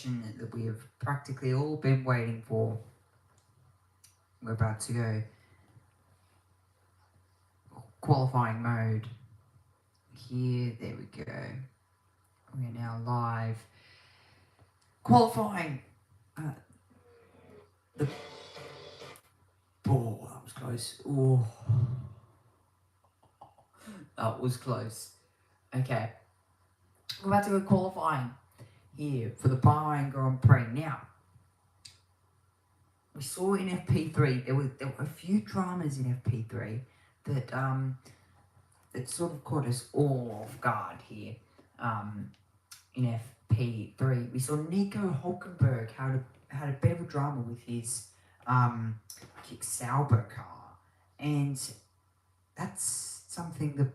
session that we have practically all been waiting for. We're about to go qualifying mode. Here, there we go. We are now live. Qualifying. The ball, that was close. Oh, that was close. Okay. We're about to go qualifying here for the Bahrain Grand Prix. Now, we saw in FP3, there were a few dramas in FP3 that sort of caught us all off guard here. In FP3, we saw Nico Hulkenberg had a bit of a drama with his Kick Sauber car, and that's something that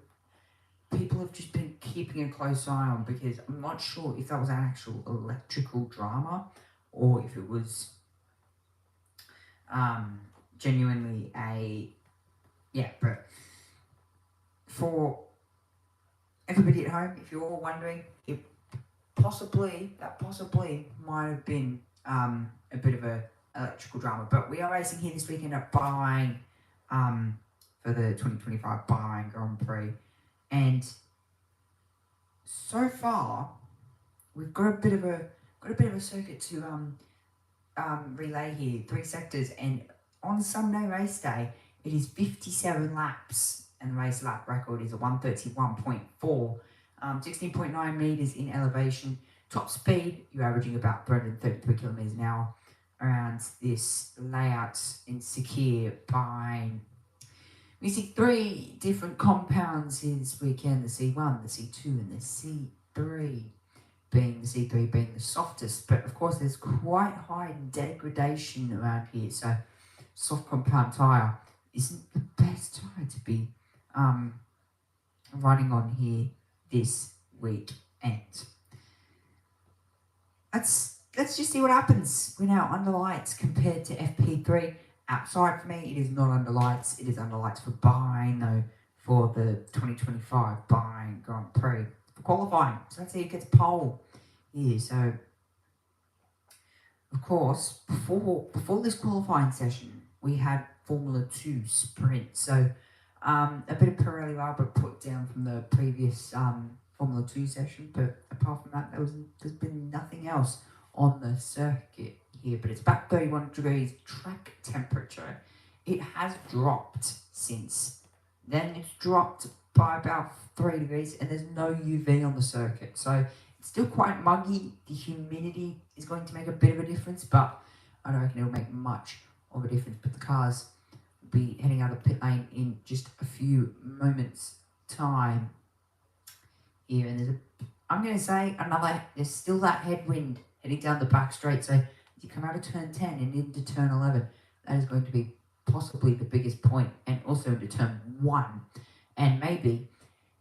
people have just been keeping a close eye on, because I'm not sure if that was an actual electrical drama or if it was genuinely but for everybody at home, if you're all wondering, it possibly might have been a bit of a electrical drama. But we are racing here this weekend at Bahrain for the 2025 Bahrain Grand Prix, and so far we've got a bit of a circuit to relay here, 3 sectors, and on Sunday race day it is 57 laps, and the race lap record is a 131.4, 16.9 meters in elevation. Top speed, you're averaging about 333 kilometers an hour around this layout in Sakhir, Bahrain. We see 3 different compounds here this weekend: the C1, the C2, and the C3. Being the C3 being the softest, but of course there's quite high degradation around here, so soft compound tyre isn't the best tyre to be running on here this weekend. Let's just see what happens. We're now under lights compared to FP3. Outside for me, it is not under lights. It is under lights for Bahrain, though, for the 2025 Bahrain Grand Prix for qualifying. So that's how you get to pole here. So, of course, before this qualifying session, we had Formula 2 sprint. So, a bit of Pirelli rubber put down from the previous Formula 2 session, but apart from that, there's been nothing else on the circuit here. But it's about 31 degrees track temperature. It has dropped since then. It's dropped by about 3 degrees, and there's no UV on the circuit, so it's still quite muggy. The humidity is going to make a bit of a difference, but I don't reckon it'll make much of a difference. But the cars will be heading out of pit lane in just a few moments time here, and there's still that headwind heading down the back straight. So as you come out of turn 10 and into turn 11, that is going to be possibly the biggest point, and also into turn 1, and maybe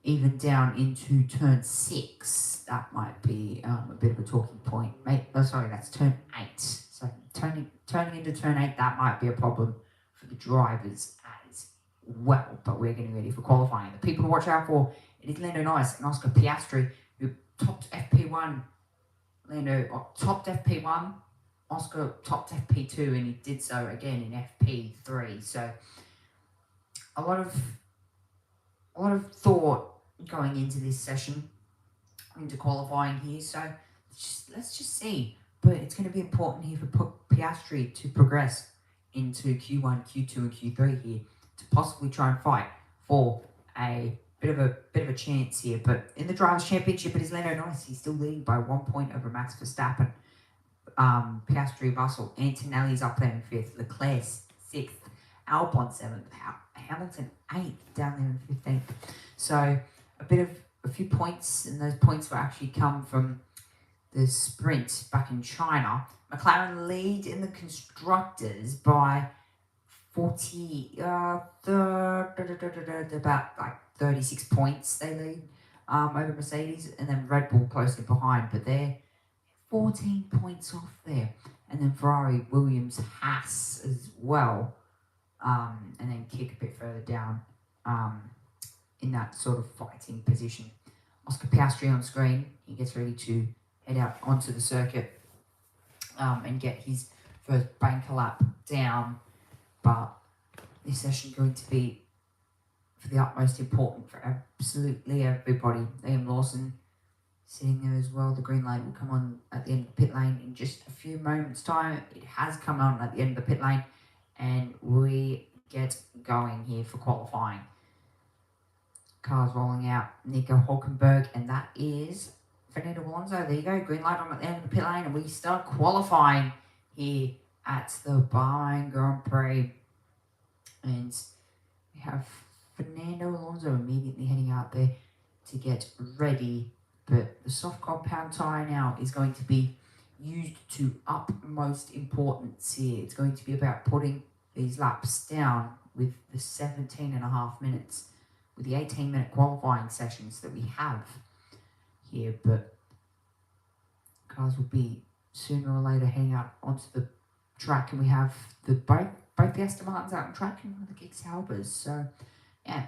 even down into turn 6. That might be a bit of a talking point. That's turn 8. So turning into turn 8, that might be a problem for the drivers as well. But we're getting ready for qualifying. The people to watch out for, it is Lando Norris and Oscar Piastri, who topped FP1. Lando topped FP1. Oscar topped FP2, and he did so again in FP3. So a lot of thought going into this session, into qualifying here. So let's just see. But it's going to be important here for Piastri to progress into Q1, Q2, and Q3 here to possibly try and fight for a bit of a chance here. But in the Drivers' Championship, it is Lando Norris. He's still leading by 1 point over Max Verstappen. Piastri, Russell, Antonelli's up there in 5th, Leclerc 6th, Albon 7th, Hamilton 8th, down there in 15th. So a few points, and those points will actually come from the sprint back in China. McLaren lead in the constructors by 40, about like 36 points they lead over Mercedes, and then Red Bull closely behind, but they're 14 points off there. And then Ferrari, Williams, Haas as well, and then kick a bit further down in that sort of fighting position. Oscar Piastri on screen. He gets ready to head out onto the circuit. and get his first banker lap down. But this session is going to be for the utmost important for absolutely everybody. Liam Lawson sitting there as well. The green light will come on at the end of the pit lane in just a few moments' time. It has come on at the end of the pit lane, and we get going here for qualifying. Cars rolling out. Nico Hulkenberg, and that is Fernando Alonso. There you go. Green light on at the end of the pit lane, and we start qualifying here at the Bahrain Grand Prix. And we have Fernando Alonso immediately heading out there to get ready. But the soft compound tyre now is going to be used to utmost importance here. It's going to be about putting these laps down with the 17.5 minutes, with the 18-minute qualifying sessions that we have here. But cars will be sooner or later heading out onto the track, and we have both the Aston Martins out on track and the Gig Saubers. So, yeah,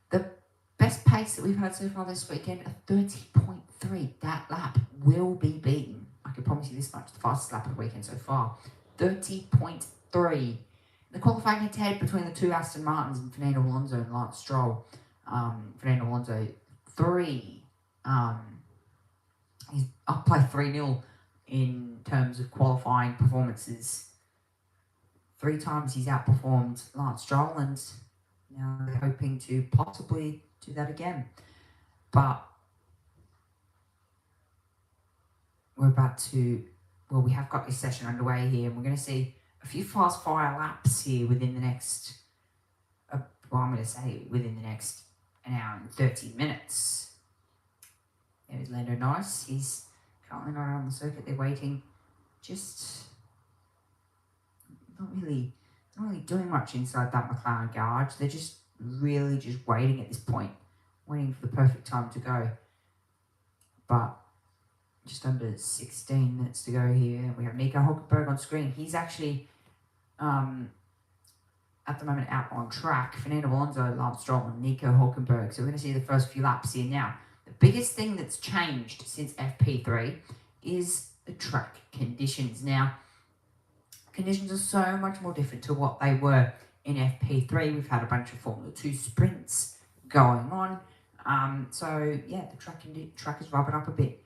the best pace that we've had so far this weekend, a 30.3. That lap will be beaten. I can promise you this much, the fastest lap of the weekend so far. 30.3. The qualifying head-to-head between the two Aston Martins and Fernando Alonso and Lance Stroll. Fernando Alonso, 3. He's up by 3-0 in terms of qualifying performances. 3 times he's outperformed Lance Stroll, and now they're hoping to possibly do that again. But we have got this session underway here, and we're going to see a few fast fire laps here within the next, within the next an hour and 30 minutes. There's Lando Norris. He's currently not on the circuit. They're waiting, just not really doing much inside that McLaren garage. They're just waiting at this point, waiting for the perfect time to go. But just under 16 minutes to go here. We have Nico Hulkenberg on screen. He's actually, at the moment, out on track. Fernando Alonso, Lance Stroll, and Nico Hulkenberg. So we're going to see the first few laps here now. The biggest thing that's changed since FP3 is the track conditions. Now, conditions are so much more different to what they were in FP3. We've had a bunch of Formula 2 sprints going on. So, yeah, the track is rubbing up a bit.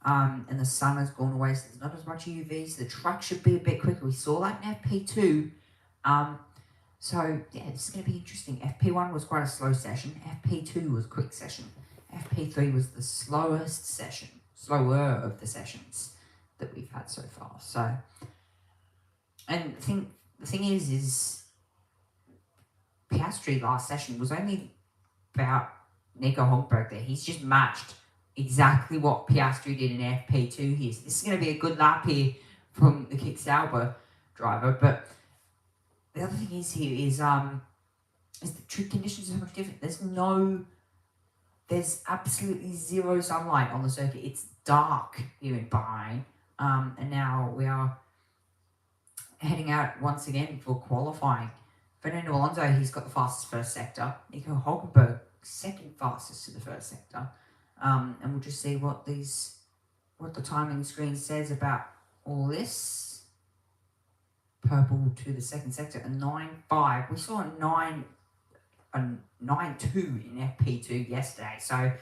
And the sun has gone away, so there's not as much UV, so the track should be a bit quicker. We saw that in FP2. So, yeah, this is going to be interesting. FP1 was quite a slow session. FP2 was a quick session. FP3 was the slower of the sessions that we've had so far. So, and the thing is Piastri last session was only about Nico Hulkenberg there. He's just matched exactly what Piastri did in FP2 here. So this is going to be a good lap here from the Kick Sauber driver. But the other thing is the true conditions are so much different. There's absolutely zero sunlight on the circuit. It's dark here in Bahrain. And now we are heading out once again for qualifying. Fernando Alonso, he's got the fastest first sector. Nico Hulkenberg, second fastest to the first sector. And we'll just see what the timing screen says about all this. Purple to the second sector, a 9.5. We saw a 9.2 in FP2 yesterday, so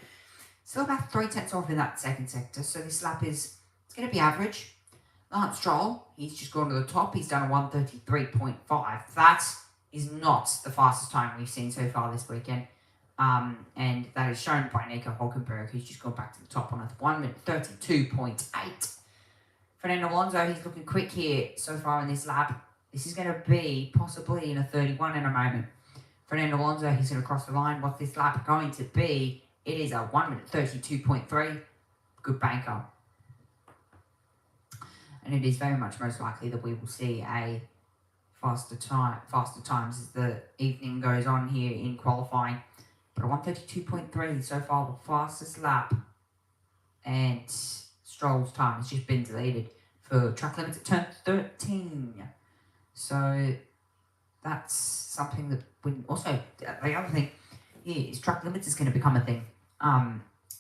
still about 0.3 off in that second sector. So this lap it's going to be average. Lance Stroll, he's just gone to the top. He's done a 1:33.5. That is not the fastest time we've seen so far this weekend. And that is shown by Nico Hulkenberg, who's just gone back to the top on a 1:32.8. Fernando Alonso, he's looking quick here so far in this lap. This is going to be possibly in a 31 in a moment. Fernando Alonso, he's going to cross the line. What's this lap going to be? It is a 1:32.3. Good banker. And it is very much most likely that we will see a faster times as the evening goes on here in qualifying. But a 1:32.3 so far, the fastest lap. And Stroll's time has just been deleted for track limits at turn 13. So that's something that also, the other thing is track limits is going to become a thing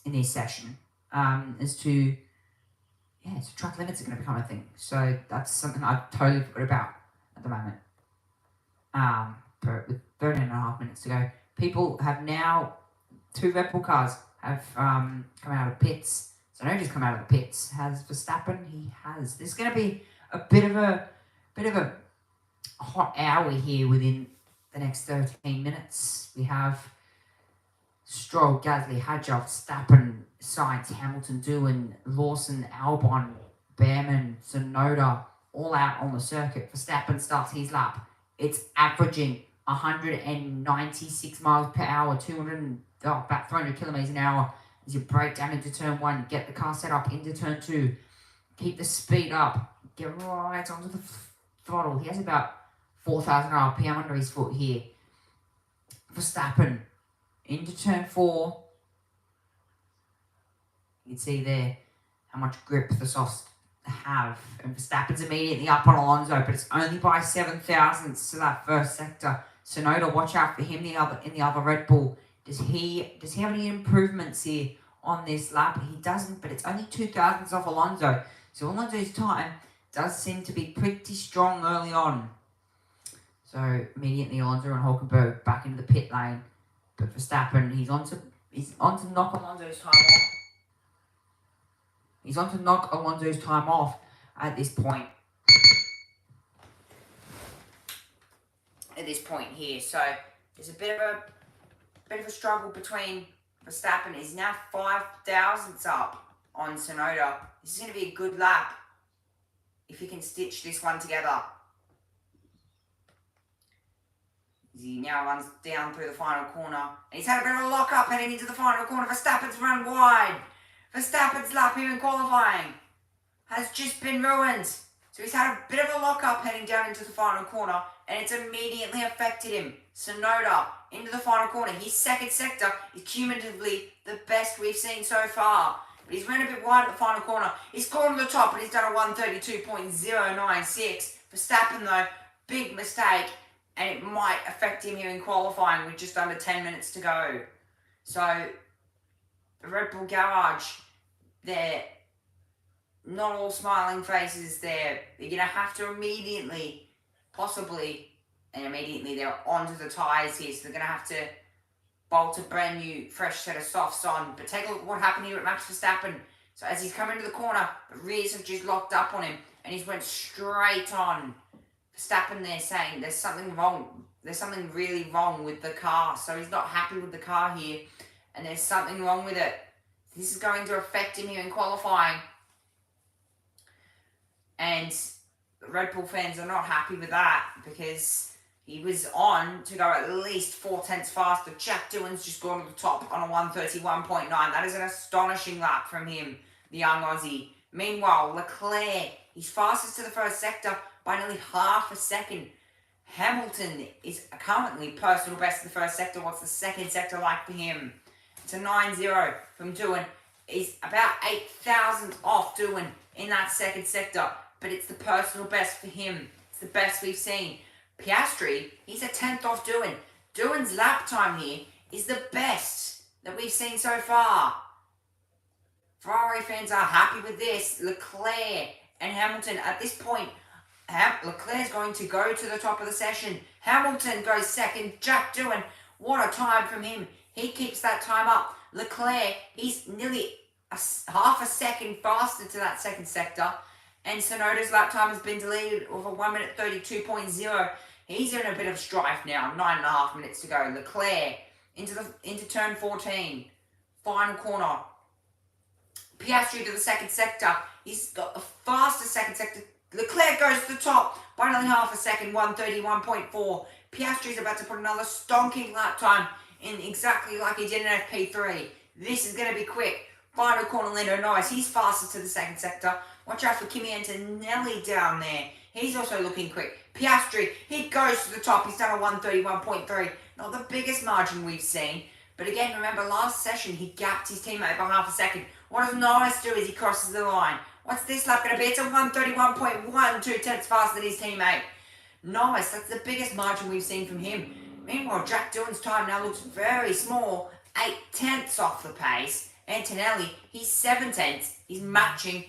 in this session. As to yeah, so track limits are going to become a thing. So that's something I've totally forgot about at the moment. But with 13 and a half minutes to go, people have now, 2 Red Bull cars have come out of pits. So not just come out of the pits. Has Verstappen? He has. This is going to be a bit of a hot hour here within the next 13 minutes. We have Stroll, Gasly, Hadjar, Verstappen, Sainz, Hamilton, Doohan, Lawson, Albon, Behrman, Tsunoda, all out on the circuit. Verstappen starts his lap. It's averaging 196 miles per hour, about 300 kilometers an hour. As you break down into turn 1, get the car set up into turn 2, keep the speed up, get right onto the throttle. He has about 4,000 RPM under his foot here. Verstappen into turn 4. You can see there how much grip the softs have. And Verstappen's immediately up on Alonso, but it's only by 7 thousandths to that first sector. Tsunoda, watch out for him in the other Red Bull. Does he have any improvements here on this lap? He doesn't, but it's only 2 thousandths off Alonso. So Alonso's time does seem to be pretty strong early on. So immediately Alonso and Hulkenberg back into the pit lane. But Verstappen, he's on to knock Alonso's time off. He's on to knock Alonso's time off at this point. At this point here, so there's a bit of a struggle between Verstappen. He's now 5 thousandths up on Tsunoda. This is going to be a good lap if he can stitch this one together. He now runs down through the final corner. And he's had a bit of a lock-up heading into the final corner. Verstappen's run wide. Verstappen's lap here in qualifying has just been ruined. So he's had a bit of a lock-up heading down into the final corner, and it's immediately affected him. Tsunoda into the final corner. His second sector is cumulatively the best we've seen so far. But he's run a bit wide at the final corner. He's caught to the top, and he's done a 132.096. Verstappen, though, big mistake, and it might affect him here in qualifying with just under 10 minutes to go. So, the Red Bull garage, they're not all smiling faces there. They're going to have to immediately, they're onto the tyres here. So they're going to have to bolt a brand new, fresh set of softs on. But take a look at what happened here at Max Verstappen. So as he's come into the corner, the rears have just locked up on him. And he's went straight on. Verstappen there saying there's something wrong. There's something really wrong with the car. So he's not happy with the car here. And there's something wrong with it. This is going to affect him here in qualifying. And the Red Bull fans are not happy with that because he was on to go at least 4 tenths faster. Jack Doohan's just gone to the top on a 131.9. That is an astonishing lap from him, the young Aussie. Meanwhile, Leclerc, he's fastest to the first sector by nearly half a second. Hamilton is currently personal best in the first sector. What's the second sector like for him? It's a 9-0 from Doohan. He's about 8 thousandths off Doohan in that second sector. But it's the personal best for him. It's the best we've seen. Piastri, he's a 10th off Doohan. Doohan's lap time here is the best that we've seen so far. Ferrari fans are happy with this. Leclerc and Hamilton at this point. Leclerc's going to go to the top of the session. Hamilton goes second. Jack Doohan, what a time from him. He keeps that time up. Leclerc, he's nearly half a second faster to that second sector. And Tsunoda's lap time has been deleted over 1 minute 32.0. He's in a bit of strife now. 9.5 minutes to go. Leclerc into turn 14. Final corner. Piastri to the second sector. He's got the fastest second sector. Leclerc goes to the top by nearly half a second. 131.4. Piastri's about to put another stonking lap time in exactly like he did in FP3. This is going to be quick. Final corner, Lando Norris. He's fastest to the second sector. Watch out for Kimi Antonelli down there. He's also looking quick. Piastri, he goes to the top. He's done a 131.3. Not the biggest margin we've seen. But again, remember last session, he gapped his teammate by half a second. What does Norris do as he crosses the line? What's this lap going to be? It's a 131.1, 2 tenths faster than his teammate. Norris, that's the biggest margin we've seen from him. Meanwhile, Jack Doohan's time now looks very small. 8 tenths off the pace. Antonelli, he's 7 tenths. He's matching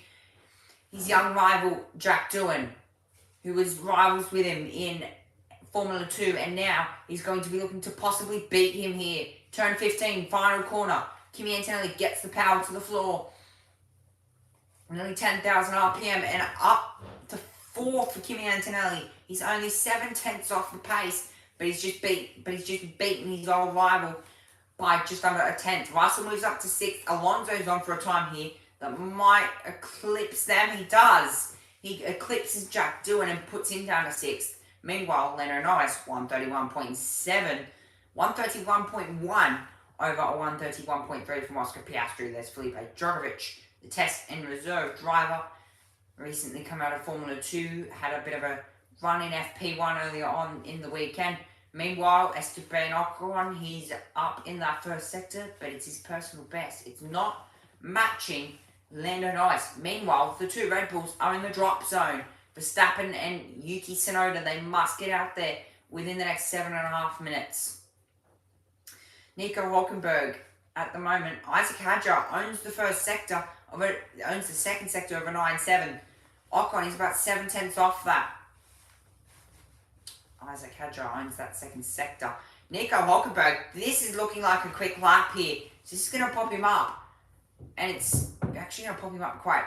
his young rival Jack Doohan, who was rivals with him in Formula 2, and now he's going to be looking to possibly beat him here. Turn 15, final corner. Kimi Antonelli gets the power to the floor. Nearly 10,000 RPM and up to 4th for Kimi Antonelli. He's only 7/10 off the pace, but he's just beaten his old rival by just under a tenth. Russell moves up to 6th. Alonso's on for a time here that might eclipse them. He does. He eclipses Jack Doohan and puts him down to 6th. Meanwhile, Lando Norris, 131.7, 131.1 over a 131.3 from Oscar Piastri. There's Felipe Drugovich, the test and reserve driver. Recently come out of Formula 2, had a bit of a run in FP1 earlier on in the weekend. Meanwhile, Esteban Ocon, he's up in that first sector, but it's his personal best. It's not matching Lando Norris. Meanwhile, the two Red Bulls are in the drop zone. Verstappen and Yuki Tsunoda, they must get out there within the next 7.5 minutes. Nico Hulkenberg, at the moment, Isaac Hadjar owns the second sector of a 9.7. Ocon is about 7/10 off that. Isaac Hadjar owns that second sector. Nico Hulkenberg, this is looking like a quick lap here. So this is going to pop him up. And it's actually going to pop him up quite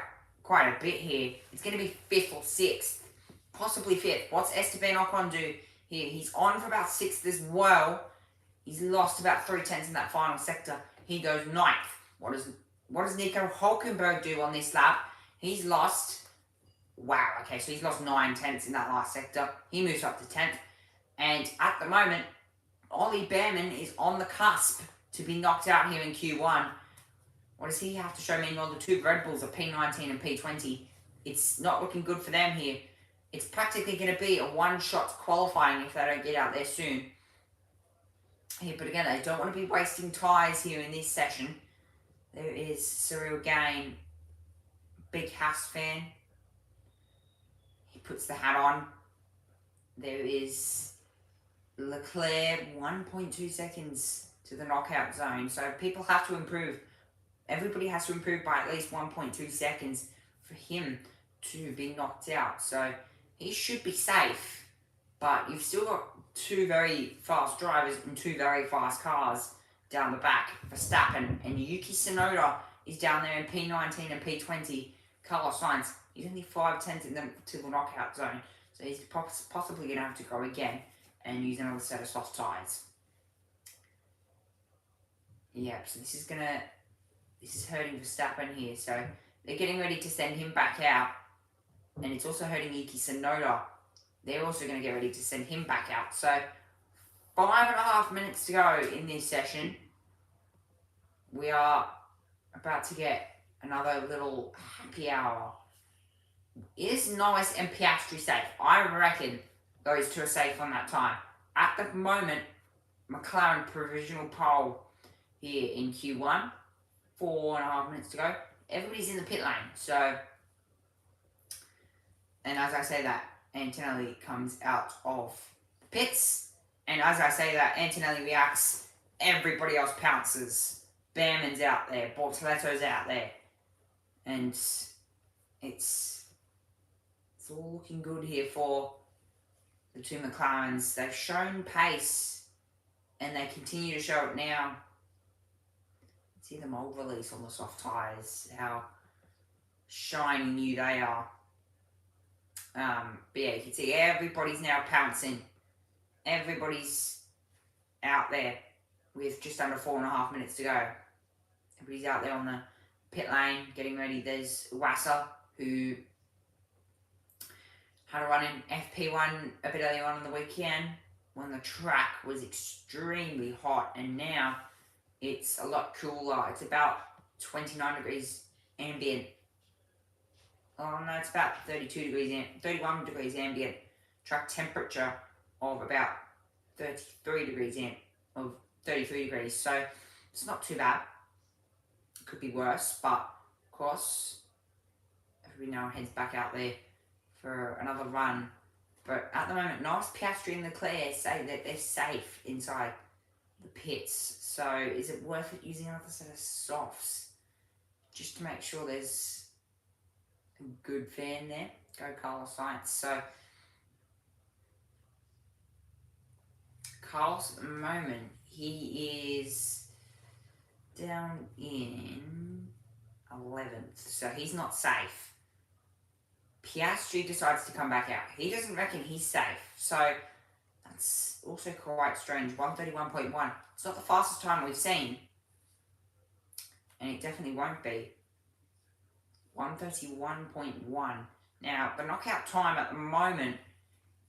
a bit here. It's going to be 5th or 6th. Possibly 5th. What's Esteban Ocon do here? He's on for about 6th as well. He's lost about 3/10 in that final sector. He goes 9th. What does Nico Hulkenberg do on this lap? He's lost... Wow, okay, so he's lost 9/10 in that last sector. He moves up to 10th. And at the moment, Ollie Behrman is on the cusp to be knocked out here in Q1. What does he have to show? Meanwhile, the two Red Bulls are P19 and P20. It's not looking good for them here. It's practically going to be a one-shot qualifying if they don't get out there soon. Here, but again, they don't want to be wasting tyres here in this session. There is Cyril Gain, big Haas fan. He puts the hat on. There is Leclerc, 1.2 seconds to the knockout zone. So people have to improve. Everybody has to improve by at least 1.2 seconds for him to be knocked out. So he should be safe. But you've still got two very fast drivers and two very fast cars down the back. Verstappen and Yuki Tsunoda is down there in P19 and P20. Carlos Sainz, he's only 5/10 in them to the knockout zone. So he's possibly going to have to go again and use another set of soft tyres. Yep, so this is hurting Verstappen here. So they're getting ready to send him back out. And it's also hurting Yuki Tsunoda. They're also going to get ready to send him back out. So 5.5 minutes to go in this session. We are about to get another little happy hour. Is Norris and Piastri safe? I reckon those two are safe on that time. At the moment, McLaren provisional pole here in Q1. 4.5 minutes to go. Everybody's in the pit lane. So, and as I say that, Antonelli comes out of the pits. And as I say that, Antonelli reacts. Everybody else pounces. Behrman's out there. Bortoletto's out there. And it's all looking good here for the two McLarens. They've shown pace. And they continue to show it now. See the mold release on the soft tyres. How shiny new they are. But yeah, you can see everybody's now pouncing. Everybody's out there with just under 4.5 minutes to go. Everybody's out there on the pit lane getting ready. There's Wasser, who had a run in FP1 a bit earlier on in the weekend when the track was extremely hot, and now it's a lot cooler. It's about 29 degrees ambient. Oh no, it's about 31 degrees ambient. Track temperature of about 33 degrees. So it's not too bad. It could be worse, but of course, everybody now heads back out there for another run. But at the moment, Norris, Piastri and Leclerc say that they're safe inside the pits. So is it worth it using another set of softs just to make sure there's a good fan there. Go Carlos Sainz. So, Carlos, at the moment, he is down in 11th. So, he's not safe. Piastri decides to come back out. He doesn't reckon he's safe. So, that's also quite strange. 1:31.1. It's not the fastest time we've seen. And it definitely won't be. 1:31.1. Now, the knockout time at the moment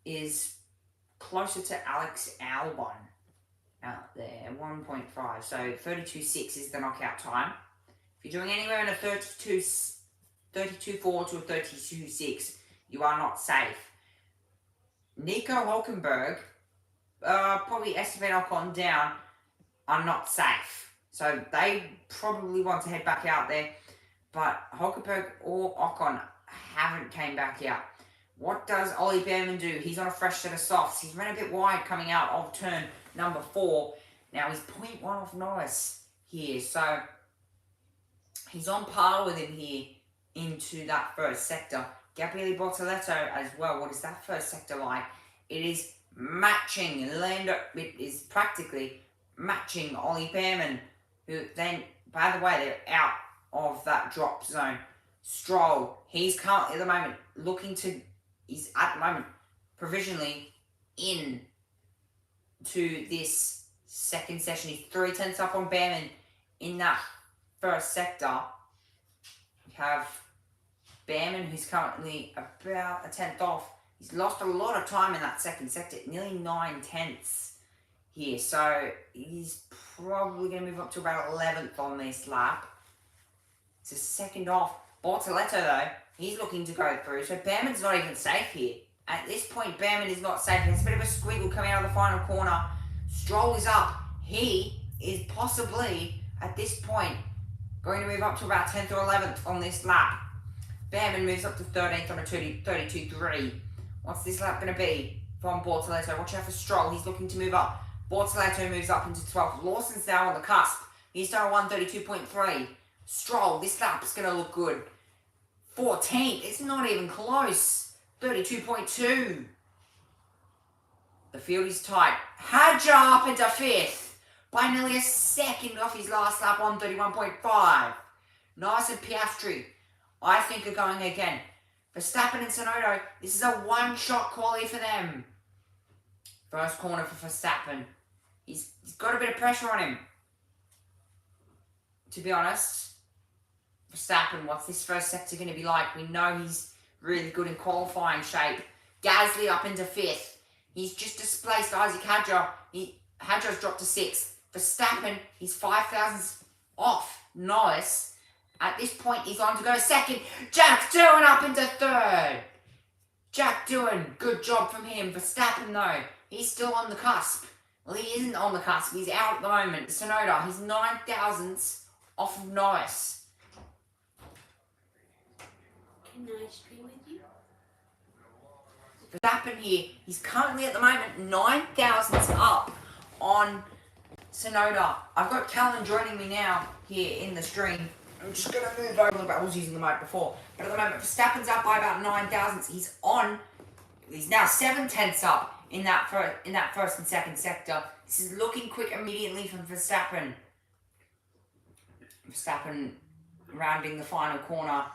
is closer to Alex Albon out there, 1.5. So 32.6 is the knockout time. If you're doing anywhere in a 32.4 to a 32.6, you are not safe. Nico Hulkenberg, probably Esteban Ocon down, are not safe. So they probably want to head back out there. But Hulkenberg or Ocon haven't came back out. What does Ollie Behrman do? He's on a fresh set of softs. He's run a bit wide coming out of turn number 4. Now he's 0.1 off Norris here. So he's on par with him here into that first sector. Gabriele Bortoleto as well. What is that first sector like? It is matching. It is practically matching Ollie Behrman, who then, by the way, they're out of that drop zone. Stroll, he's currently at the moment he's at the moment provisionally in to this second session. He's 0.3 up on Behrman in that first sector. We have Behrman, who's currently about a 10th off. He's lost a lot of time in that second sector, nearly 9/10 here. So he's probably going to move up to about 11th on this lap. It's a second off. Bortoleto, though, he's looking to go through. So Behrman's not even safe here. At this point, Behrman is not safe. There's a bit of a squiggle coming out of the final corner. Stroll is up. He is possibly, at this point, going to move up to about 10th or 11th on this lap. Behrman moves up to 13th on a 32.3. What's this lap going to be from Bortoleto? Watch out for Stroll. He's looking to move up. Bortoleto moves up into 12th. Lawson's now on the cusp. He's done a 1:32.3. Stroll, this lap's going to look good. 14th, it's not even close. 32.2. The field is tight. Hadjar up into 5th by nearly a second off his last lap, 1:31.5. Nice and Piastri, I think, are going again. Verstappen and Tsunoda, this is a one-shot quali for them. First corner for Verstappen. He's got a bit of pressure on him, to be honest. Verstappen, what's this first sector going to be like? We know he's really good in qualifying shape. Gasly up into 5th. He's just displaced Isaac Hadjar. Hadjar's dropped to 6th. Verstappen, he's 5 thousandths off Norris. At this point, he's on to go second. Jack Doohan up into 3rd. Jack Doohan, good job from him. Verstappen, though, he's still on the cusp. Well, he isn't on the cusp. He's out at the moment. Tsunoda, he's 9 thousandths off of Norris. Can I stream with you? Verstappen here, he's currently at the moment 9 thousandths up on Tsunoda. I've got Callan joining me now here in the stream. I'm just going to move over a little bit. I was using the mic before. But at the moment, Verstappen's up by about 9 thousandths. He's now 7/10 up in that first and second sector. This is looking quick immediately from Verstappen. Verstappen rounding the final corner.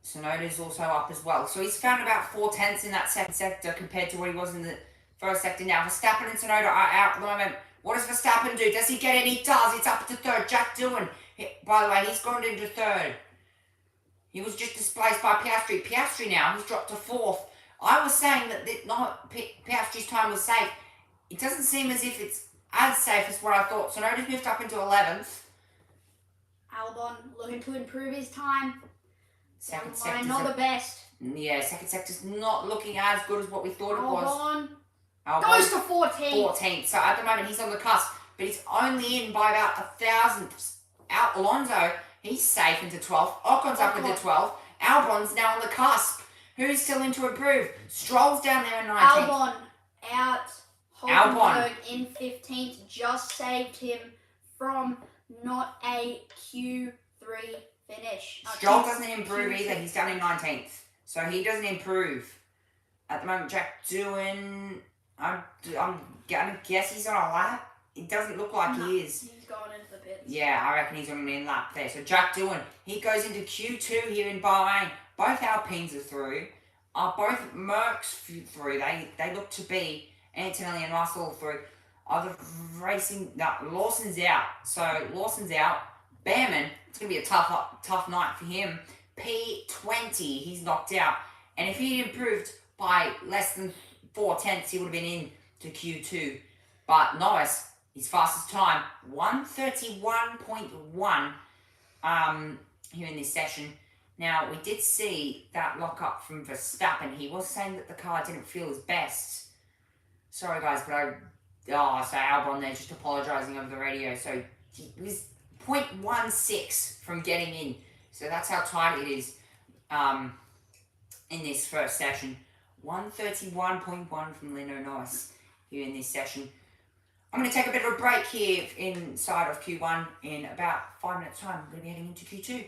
Tsunoda's also up as well. So he's found about 4/10 in that second sector compared to what he was in the first sector. Now, Verstappen and Tsunoda are out at the moment. What does Verstappen do? Does he get it? He does. It's up to 3rd. Jack Doohan, by the way, he's gone into 3rd. He was just displaced by Piastri. Piastri now, he's dropped to 4th. I was saying that Piastri's time was safe. It doesn't seem as if it's as safe as what I thought. Tsunoda's moved up into 11th. Albon looking to improve his time. Second Why sector's not the best? Yeah, second sector's not looking as good as what we thought it was. Albon goes to 14th. 14th. So at the moment he's on the cusp, but he's only in by about 1,000th. Out Alonso, he's safe into 12th. Ocon's up into 12th. Albon's now on the cusp. Who's still in to improve? Stroll's down there in 19th. Albon out. Hulkenberg in 15th just saved him from not a Q3 finish. Stroll doesn't improve either. He's down in 19th. So he doesn't improve. At the moment, Jack Doohan, I'm gonna guess he's on a lap. It doesn't look like he is. He's going into the pits. Yeah, I reckon he's on an lap there. So Jack Doohan, he goes into Q2 here in Bahrain. Both Alpines are through. Both Mercs through. They look to be Antonelli and Russell through. Other racing, no, Lawson's out. So Lawson's out. Behrman, it's gonna be a tough night for him. P20, he's knocked out. And if he'd improved by less than 4/10, he would have been in to Q2. But Norris, his fastest time, 1:31.1 here in this session. Now, we did see that lock-up from Verstappen. He was saying that the car didn't feel his best. Sorry, guys, but so Albon there just apologising over the radio. So he was 0.16 from getting in. So that's how tight it is in this first session. 1:31.1 from Lando Norris here in this session. I'm going to take a bit of a break here inside of Q1 in about 5 minutes' time. I'm going to be heading into Q2.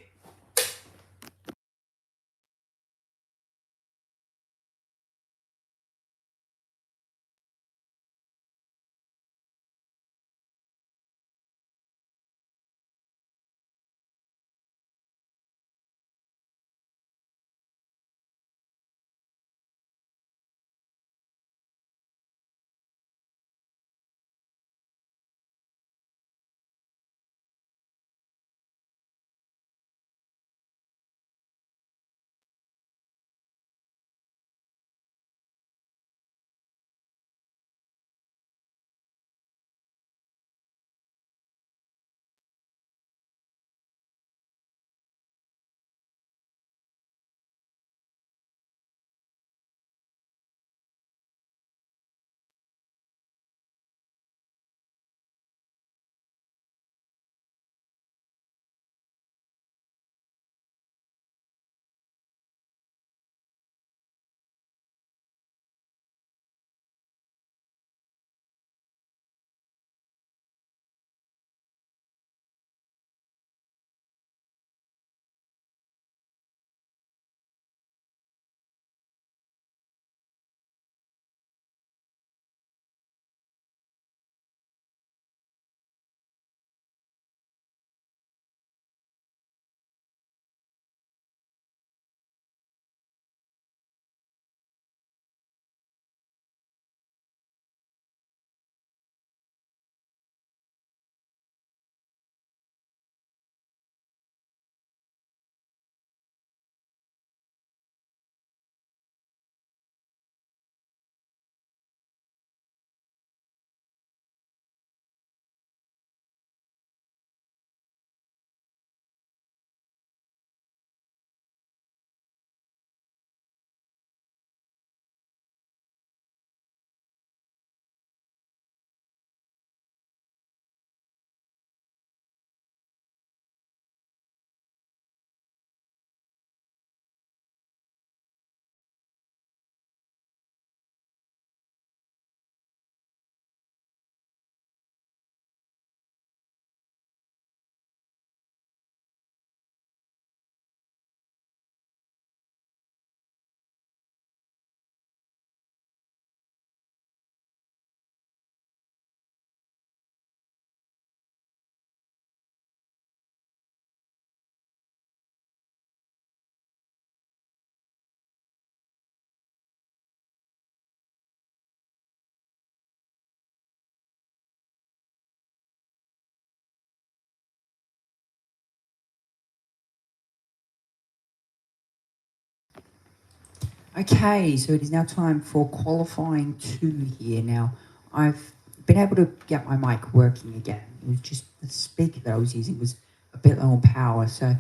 Okay, so it is now time for qualifying 2 here. Now, I've been able to get my mic working again. It was just the speaker that I was using was a bit low on power, so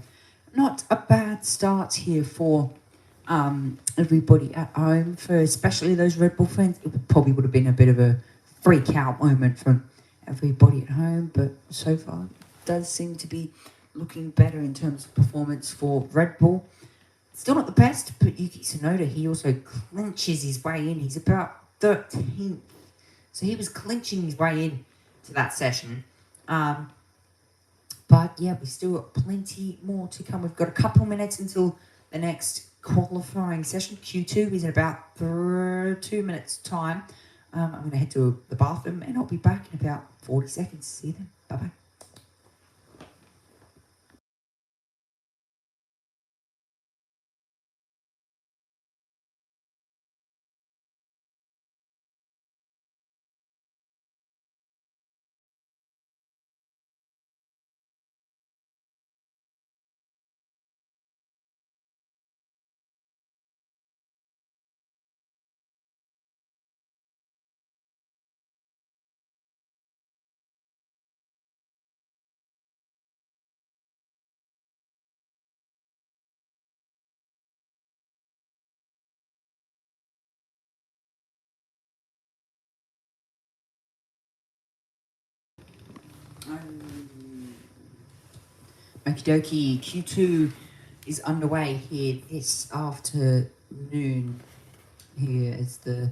not a bad start here for everybody at home, for especially those Red Bull fans. It probably would have been a bit of a freak out moment from everybody at home, but so far it does seem to be looking better in terms of performance for Red Bull. Still not the best, but Yuki Tsunoda, he also clinches his way in. He's about 13th. So he was clinching his way in to that session. But But yeah, we still got plenty more to come. We've got a couple minutes until the next qualifying session. Q2 is in about 2 minutes time. I'm going to head to the bathroom and I'll be back in about 40 seconds. See you then. Bye-bye. Okie dokie, Q2 is underway here this afternoon. Here as the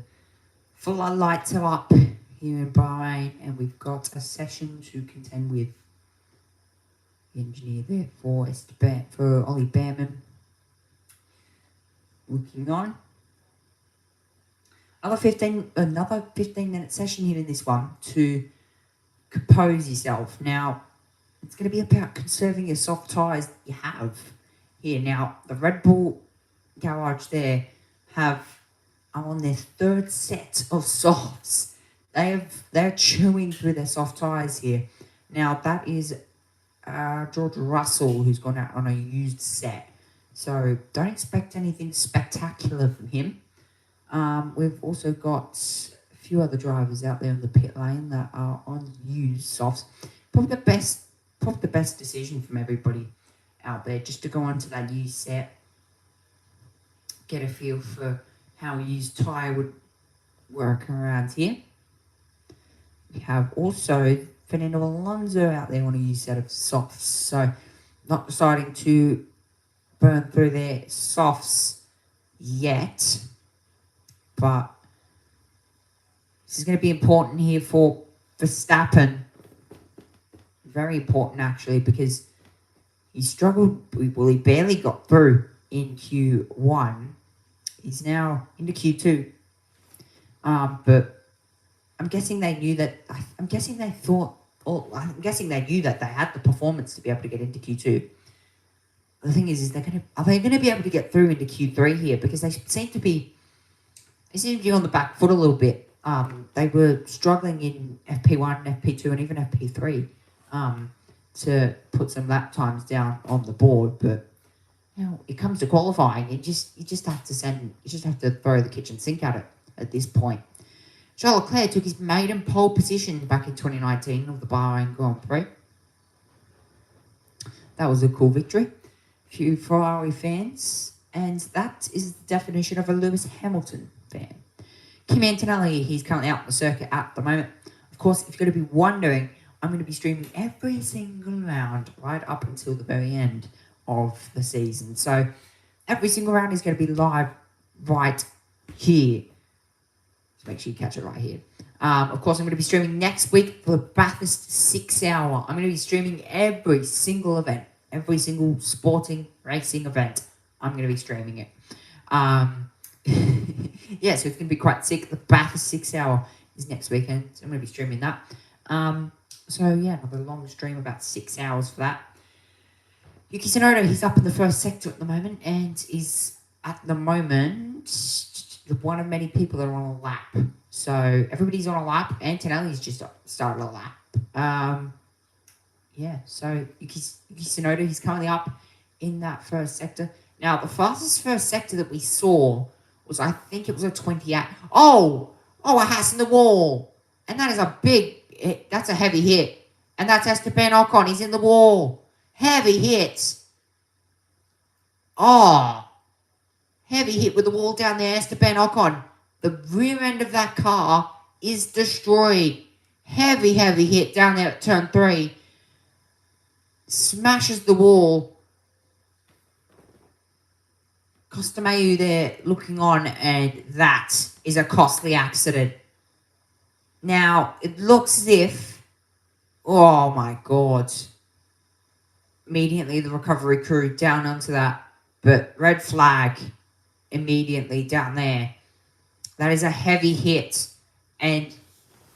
floodlights are up here in Bahrain, and we've got a session to contend with. The engineer there for Ollie Behrman. Looking on. Another 15-minute session here in this one to compose yourself. Now, it's going to be about conserving your soft tyres that you have here. Now, the Red Bull garage there are on their third set of softs. They're chewing through their soft tyres here. Now, that is George Russell, who's gone out on a used set. So, don't expect anything spectacular from him. We've also got a few other drivers out there in the pit lane that are on used softs. Probably the best decision from everybody out there, just to go onto that used set, get a feel for how a used tyre would work around here. We have also Fernando Alonso out there on a used set of softs, so not deciding to burn through their softs yet. But this is going to be important here for Verstappen. Very important, actually, because he struggled. Well, he barely got through in Q1. He's now into Q2. But I'm guessing they knew that. I'm guessing they knew that they had the performance to be able to get into Q2. The thing is are they going to be able to get through into Q3 here? Because they seem to be on the back foot a little bit. They were struggling in FP1, FP2, and even FP3 to put some lap times down on the board. But it comes to qualifying, you just have to throw the kitchen sink at it at this point. Charles Leclerc took his maiden pole position back in 2019 of the Bahrain Grand Prix. That was a cool victory. A few Ferrari fans, and that is the definition of a Lewis Hamilton fan. Kimi Antonelli, he's currently out on the circuit at the moment. Of course, if you're going to be wondering, I'm going to be streaming every single round right up until the very end of the season. So every single round is going to be live right here. So make sure you catch it right here. Of course, I'm going to be streaming next week for the Bathurst 6 Hour. I'm going to be streaming every single event, every single sporting racing event. I'm going to be streaming it. Yeah, so it's going to be quite sick. The Bathurst 6 Hour is next weekend. So I'm going to be streaming that. So yeah, another long stream, about 6 hours for that. Yuki Tsunoda, he's up in the first sector at the moment and is at the moment one of many people that are on a lap. So everybody's on a lap. Antonelli's just started a lap. Yeah, so Yuki Tsunoda, he's currently up in that first sector. Now, the fastest first sector that we saw was, I think it was a 28. Oh, a Haas in the wall. And that is a big hit. That's a heavy hit. And that's Esteban Ocon. He's in the wall. Heavy hit. Oh, heavy hit with the wall down there. Esteban Ocon. The rear end of that car is destroyed. Heavy hit down there at turn 3. Smashes the wall. Costameu there looking on, and that is a costly accident. Now, it looks as if... Oh, my God. immediately the recovery crew down onto that. But red flag immediately down there. That is a heavy hit. And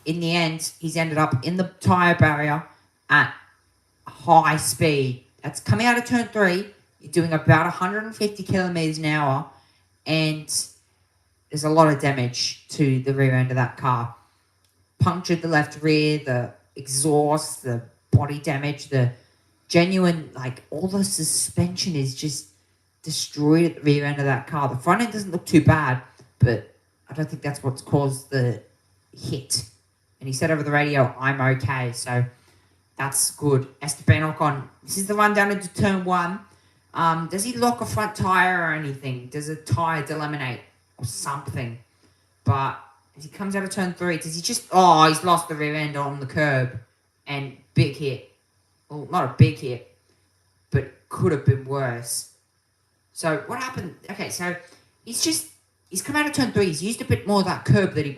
in the end, he's ended up in the tyre barrier at high speed. That's coming out of turn 3. You're doing about 150 kilometers an hour. And there's a lot of damage to the rear end of that car. Punctured the left rear, the exhaust, the body damage, the genuine, like, all the suspension is just destroyed at the rear end of that car. The front end doesn't look too bad, but I don't think that's what's caused the hit. And he said over the radio, I'm okay. So that's good. Esteban Ocon, this is the run down into turn 1. Does he lock a front tyre or anything? Does a tyre delaminate or something? But as he comes out of turn 3, does he just... Oh, he's lost the rear end on the curb. And big hit. Well, not a big hit, but could have been worse. So what happened? Okay, so he's come out of turn 3. He's used a bit more of that curb than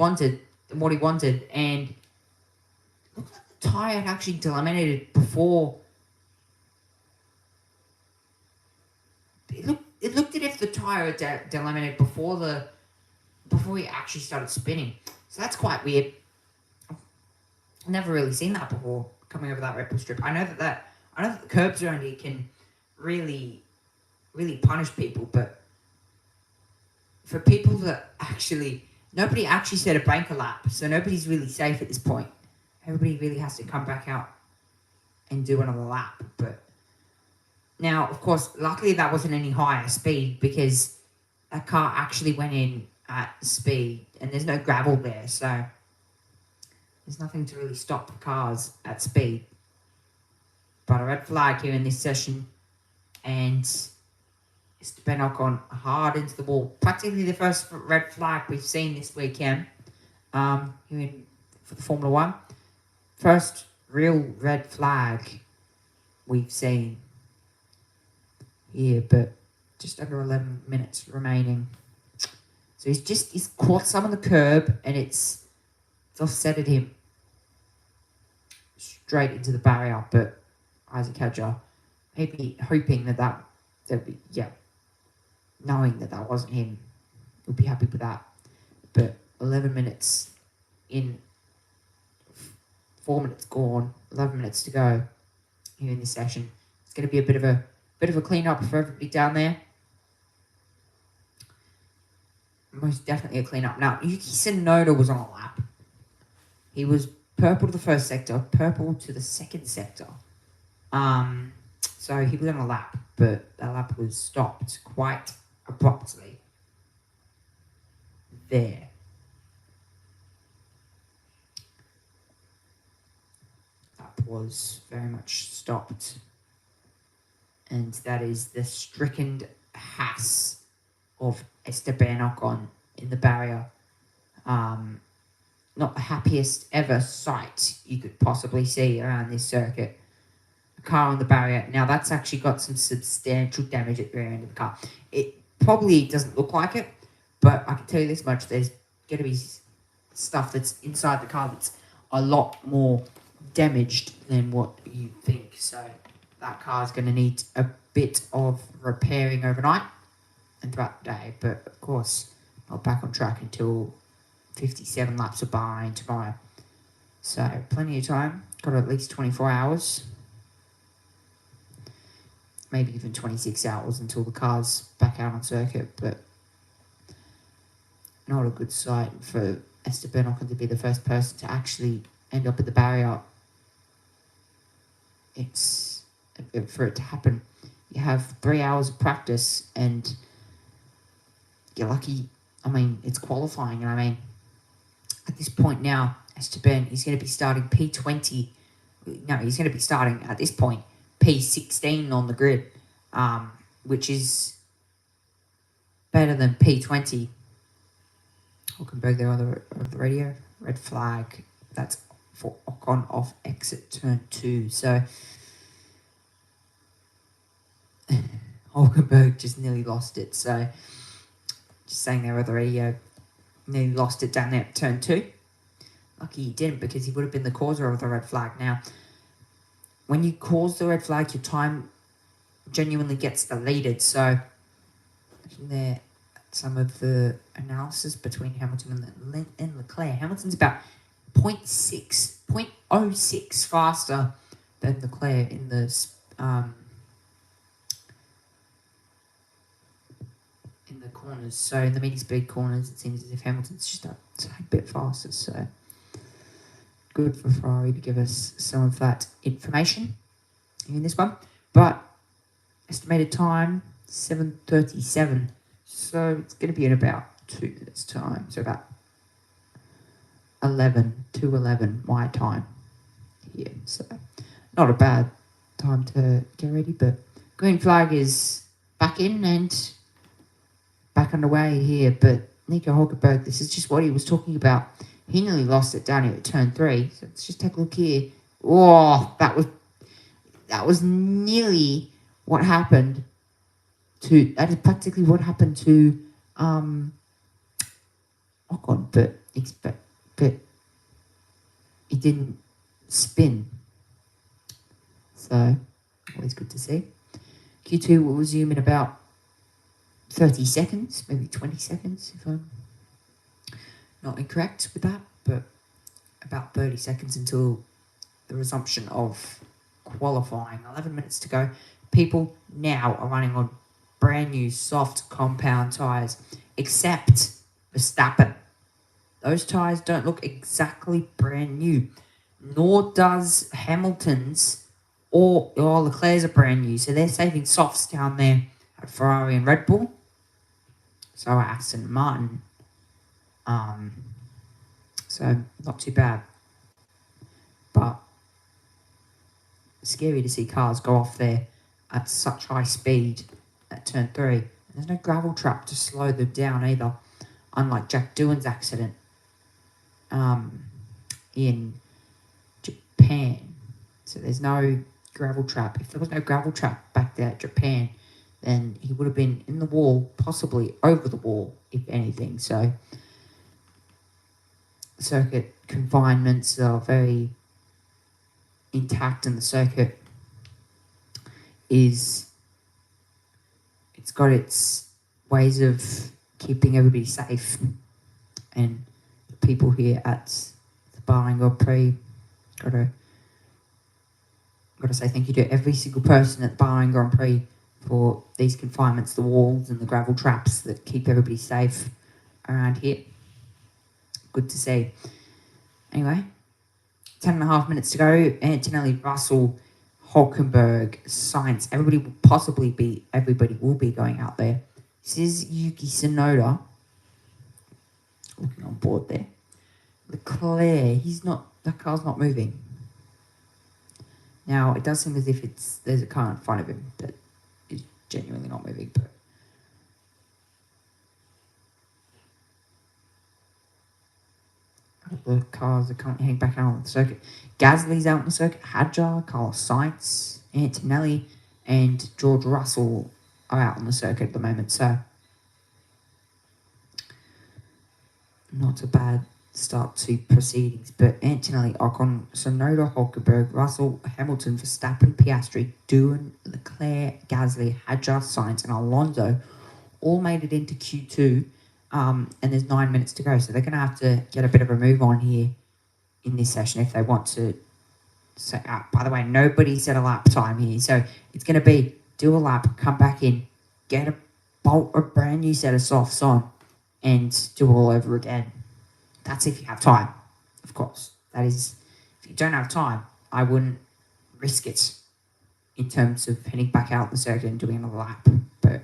what he wanted. And looked like the tyre had actually delaminated before. It looked as if the tyre had delaminated before he actually started spinning. So that's quite weird. I've never really seen that before coming over that Red Bull strip. I know that the curbs around here can really, really punish people, but for people that nobody actually set a banker lap, so nobody's really safe at this point. Everybody really has to come back out and do another lap. But now, of course, luckily that wasn't any higher speed because that car actually went in at speed and there's no gravel there, so there's nothing to really stop the cars at speed. But a red flag here in this session, and Esteban Ocon hard into the wall. Practically the first red flag we've seen this weekend for the Formula 1. First real red flag we've seen here, but just under 11 minutes remaining. So he's caught some of the curb and it's offsetted him straight into the barrier, but Isaac Hadjar maybe hoping knowing that wasn't him, would be happy with that. But 11 minutes in, 4 minutes gone, 11 minutes to go here in this session. It's going to be a bit of a clean-up for everybody down there. Most definitely a clean-up. Now, Yuki Tsunoda was on a lap. He was purple to the first sector, purple to the second sector. So he was on a lap, but that lap was stopped quite abruptly there. That was very much stopped. And that is the stricken Haas of Esteban Ocon in the barrier. Not the happiest ever sight you could possibly see around this circuit. A car on the barrier. Now that's actually got some substantial damage at the rear end of the car. It probably doesn't look like it, but I can tell you this much. There's going to be stuff that's inside the car that's a lot more damaged than what you think. So that car is going to need a bit of repairing overnight and throughout the day. But of course, not back on track until 57 laps of Bahrain tomorrow. So plenty of time. Got at least 24 hours. Maybe even 26 hours until the car's back out on circuit. But not a good sight for Esteban Ocon to be the first person to actually end up at the barrier. It's for it to happen. You have 3 hours of practice and you're lucky. I mean, it's qualifying, and I mean, at this point now, Esteban, he's going to be starting P20. No, he's going to be starting, at this point, P16 on the grid, which is better than P20. Hulkenberg there on the radio. Red flag. That's for Ocon off exit turn 2. So, Hulkenberg just nearly lost it. So, just saying there on the radio, nearly lost it down there at turn 2. Lucky he didn't, because he would have been the causer of the red flag. Now, when you cause the red flag, your time genuinely gets the leaded. So there, some of the analysis between Hamilton and Leclerc. Hamilton's about 0.06 faster than Leclerc in the corners. So in the medium speed corners, it seems as if Hamilton's just a bit faster. So good for Ferrari to give us some of that information in this one. But estimated time 7:37. So it's going to be in about 2 minutes time. So about 2:11 my time here. So not a bad time to get ready. But green flag is back in and back underway here. But Nico Hulkenberg, this is just what he was talking about. He nearly lost it down here at turn 3. So let's just take a look here. Oh, that was nearly what happened to. That is practically what happened to Ocon, but he didn't spin. So always good to see. Q2 will resume in about 30 seconds, maybe 20 seconds, if I'm not incorrect with that, but about 30 seconds until the resumption of qualifying. 11 minutes to go. People now are running on brand new soft compound tyres, except Verstappen. Those tyres don't look exactly brand new, nor does Hamilton's or Leclerc's are brand new. So they're saving softs down there at Ferrari and Red Bull. So are Aston Martin. So not too bad. But scary to see cars go off there at such high speed at turn 3. There's no gravel trap to slow them down either, unlike Jack Doohan's accident in Japan. So there's no gravel trap. If there was no gravel trap back there at Japan, then he would have been in the wall, possibly over the wall, if anything. So circuit confinements are very intact, and the circuit it's got its ways of keeping everybody safe. And the people here at the Bahrain Grand Prix gotta say thank you to every single person at the Bahrain Grand Prix for these confinements, the walls and the gravel traps that keep everybody safe around here. Good to see. Anyway, 10.5 minutes to go. Antonelli, Russell, Hulkenberg, Sainz. Everybody will be going out there. This is Yuki Tsunoda looking on board there. Leclerc, that car's not moving. Now, it does seem as if there's a car in front of him that is genuinely not moving, but the cars are currently heading back out on the circuit. Gasly's out on the circuit. Hadjar, Carlos Sainz, Antonelli, and George Russell are out on the circuit at the moment. So, not a bad start to proceedings. But Antonelli, Ocon, Tsunoda, Hulkenberg, Russell, Hamilton, Verstappen, Piastri, Doohan, Leclerc, Gasly, Hadjar, Sainz, and Alonso all made it into Q2. And there's 9 minutes to go, so they're going to have to get a bit of a move on here in this session if they want to. So, by the way, nobody set a lap time here, so it's going to be do a lap, come back in, get a brand new set of softs on, and do it all over again. That's if you have time, of course. That is, if you don't have time, I wouldn't risk it in terms of heading back out the circuit and doing another lap. But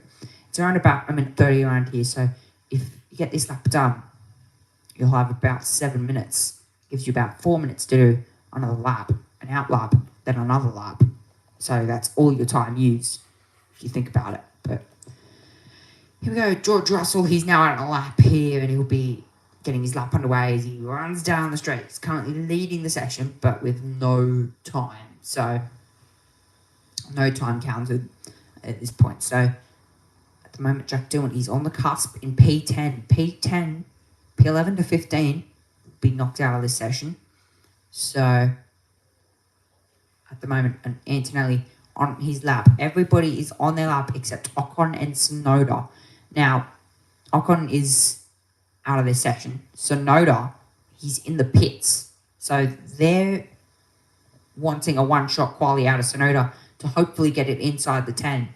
it's around about 1:30 around here, so if you get this lap done, you'll have about 7 minutes. Gives you about 4 minutes to do another lap, an out lap, then another lap. So that's all your time used, if you think about it. But here we go, George Russell. He's now out on a lap here, and he'll be getting his lap underway as he runs down the straight. He's currently leading the section, but with no time. So no time counted at this point. So at the moment, Jack Doohan, he's on the cusp in P10. P11 to 15 will be knocked out of this session. So at the moment, Antonelli on his lap. Everybody is on their lap except Ocon and Tsunoda. Now, Ocon is out of this session. Tsunoda, he's in the pits. So they're wanting a one-shot quali out of Tsunoda to hopefully get it inside the 10.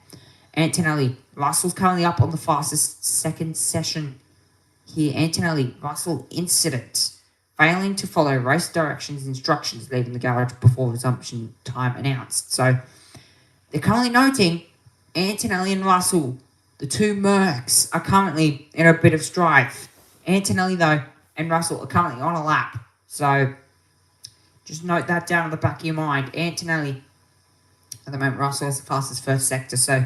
Antonelli, Russell's currently up on the fastest second session here. Antonelli, Russell incident. Failing to follow race directions instructions leaving the garage before resumption time announced. So they're currently noting Antonelli and Russell, the two Mercs, are currently in a bit of strife. Antonelli, though, and Russell are currently on a lap. So just note that down in the back of your mind. Antonelli, at the moment, Russell has the fastest first sector. So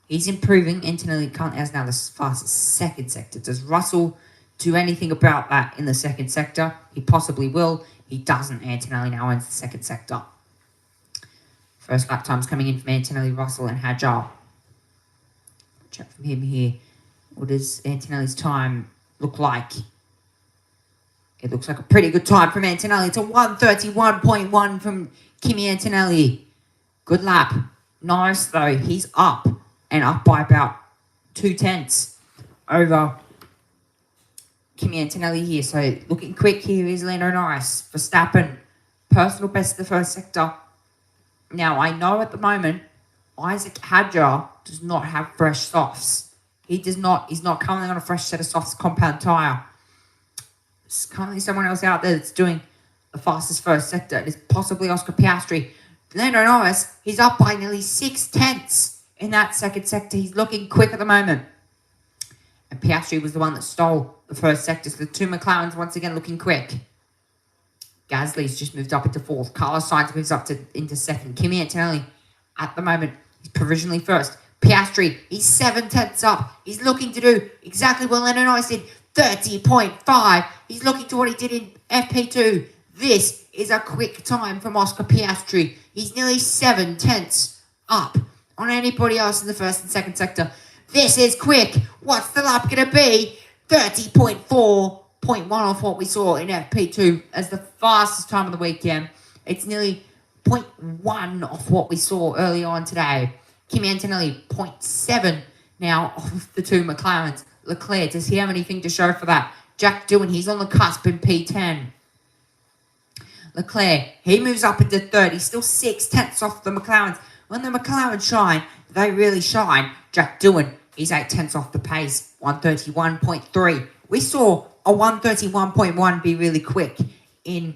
he's improving. Antonelli currently has now the fastest second sector. Does Russell do anything about that in the second sector? He possibly will. He doesn't. Antonelli now owns the second sector. First lap times coming in from Antonelli, Russell, and Hadjar. Check from him here. What does Antonelli's time look like? It looks like a pretty good time from Antonelli. It's a 1:31.1 from Kimi Antonelli. Good lap. Nice, though. He's up, and up by about 0.2 over Kimi Antonelli here. So looking quick here is Lando Norris. Verstappen, personal best of the first sector. Now, I know at the moment, Isaac Hadjar does not have fresh softs. He's not currently on a fresh set of softs compound tyre. There's currently someone else out there that's doing the fastest first sector. It is possibly Oscar Piastri. Lando Norris, he's up by nearly 0.6 in that second sector. He's looking quick at the moment. And Piastri was the one that stole the first sector. So the two McLarens once again looking quick. Gasly's just moved up into fourth. Carlos Sainz moves up into second. Kimi Antonelli, at the moment, he's provisionally first. Piastri, he's 0.7 up. He's looking to do exactly what Lando Norris did. 30.5. He's looking to what he did in FP2. This is a quick time from Oscar Piastri. He's nearly 0.7 up on anybody else in the first and second sector. This is quick. What's the lap going to be? 30.4.1 off what we saw in FP2 as the fastest time of the weekend. It's nearly 0.1 off what we saw early on today. Kimi Antonelli, 0.7 now off the two McLarens. Leclerc, does he have anything to show for that? Jack Doohan, he's on the cusp in P10. Leclerc, he moves up into third. He's still 0.6 off the McLarens. When the McLarens shine, they really shine. Jack Doohan, he's 0.8 off the pace. 1:31.3. We saw a 1:31.1 be really quick in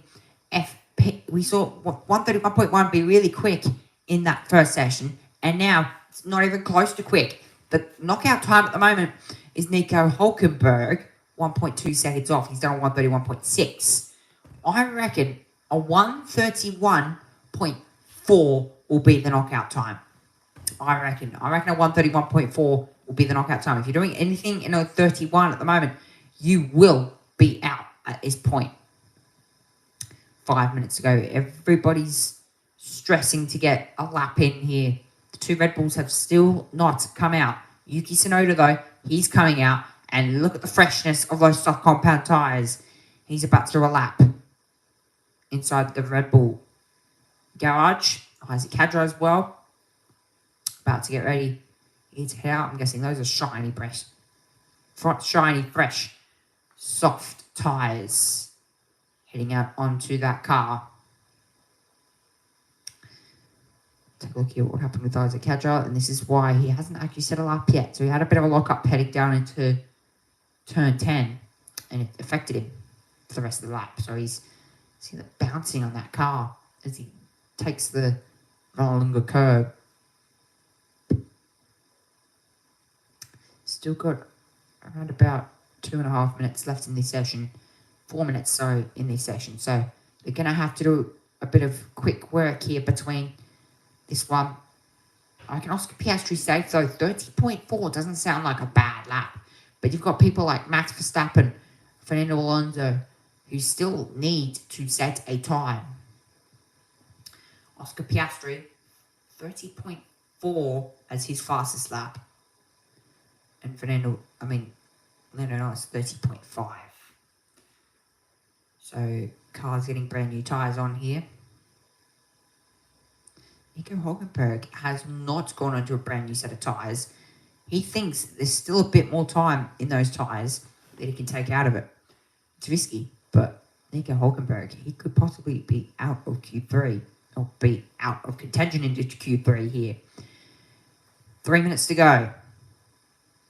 FP. We saw 1:31.1 be really quick in that first session. And now it's not even close to quick. The knockout time at the moment is Nico Hulkenberg, 1.2 seconds off. He's done a 1:31.6. I reckon a 1:31.4 will be the knockout time. I reckon a 1:31.4 will be the knockout time. If you're doing anything in a 31 at the moment, you will be out at this point. 5 minutes ago, everybody's stressing to get a lap in here. The two Red Bulls have still not come out. Yuki Tsunoda, though, he's coming out. And look at the freshness of those soft compound tyres. He's about to do a lap inside the Red Bull garage. Isaac Hadjar as well. About to get ready. He's head out. I'm guessing those are shiny, fresh, soft tyres. Heading out onto that car. Take a look here what happened with Isaac Hadjar. And this is why he hasn't actually set a lap yet. So he had a bit of a lock-up heading down into turn 10. And it affected him for the rest of the lap. So he's seen it bouncing on that car as he takes the longer curve. Still got around about 2.5 minutes left in this session. 4 minutes, in this session. So they're going to have to do a bit of quick work here between this one. I reckon Oscar Piastri safe, though. 30.4 doesn't sound like a bad lap. But you've got people like Max Verstappen, Fernando Alonso, who still need to set a time. Oscar Piastri, 30.4 as his fastest lap. And Lando Norris, 30.5. So, cars getting brand new tyres on here. Nico Hulkenberg has not gone onto a brand new set of tyres. He thinks there's still a bit more time in those tyres that he can take out of it. It's risky, but Nico Hulkenberg, he could possibly be out of Q3 or be out of contention into Q3 here. 3 minutes to go.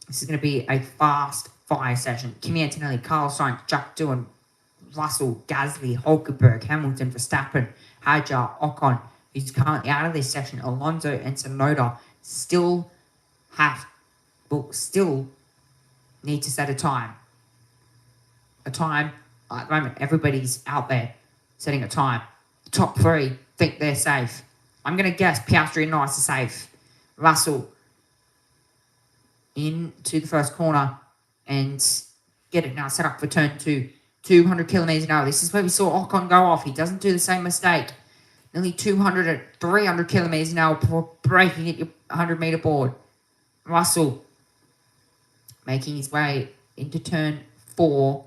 This is going to be a fast fire session. Kimi Antonelli, Carlos Sainz, Jack Doohan, Russell, Gasly, Hulkenberg, Hamilton, Verstappen, Hadjar, Ocon, who's currently out of this session. Alonso and Tsunoda still need to set a time. A time, at the moment, everybody's out there setting a time. The top three think they're safe. I'm going to guess Piastri and Norris are safe. Russell into the first corner and get it now set up for turn 2. 200 kilometers an hour. This is where we saw Ocon go off. He doesn't do the same mistake. Nearly 200 at 300 kilometers an hour before braking at your 100-meter board. Russell making his way into turn 4.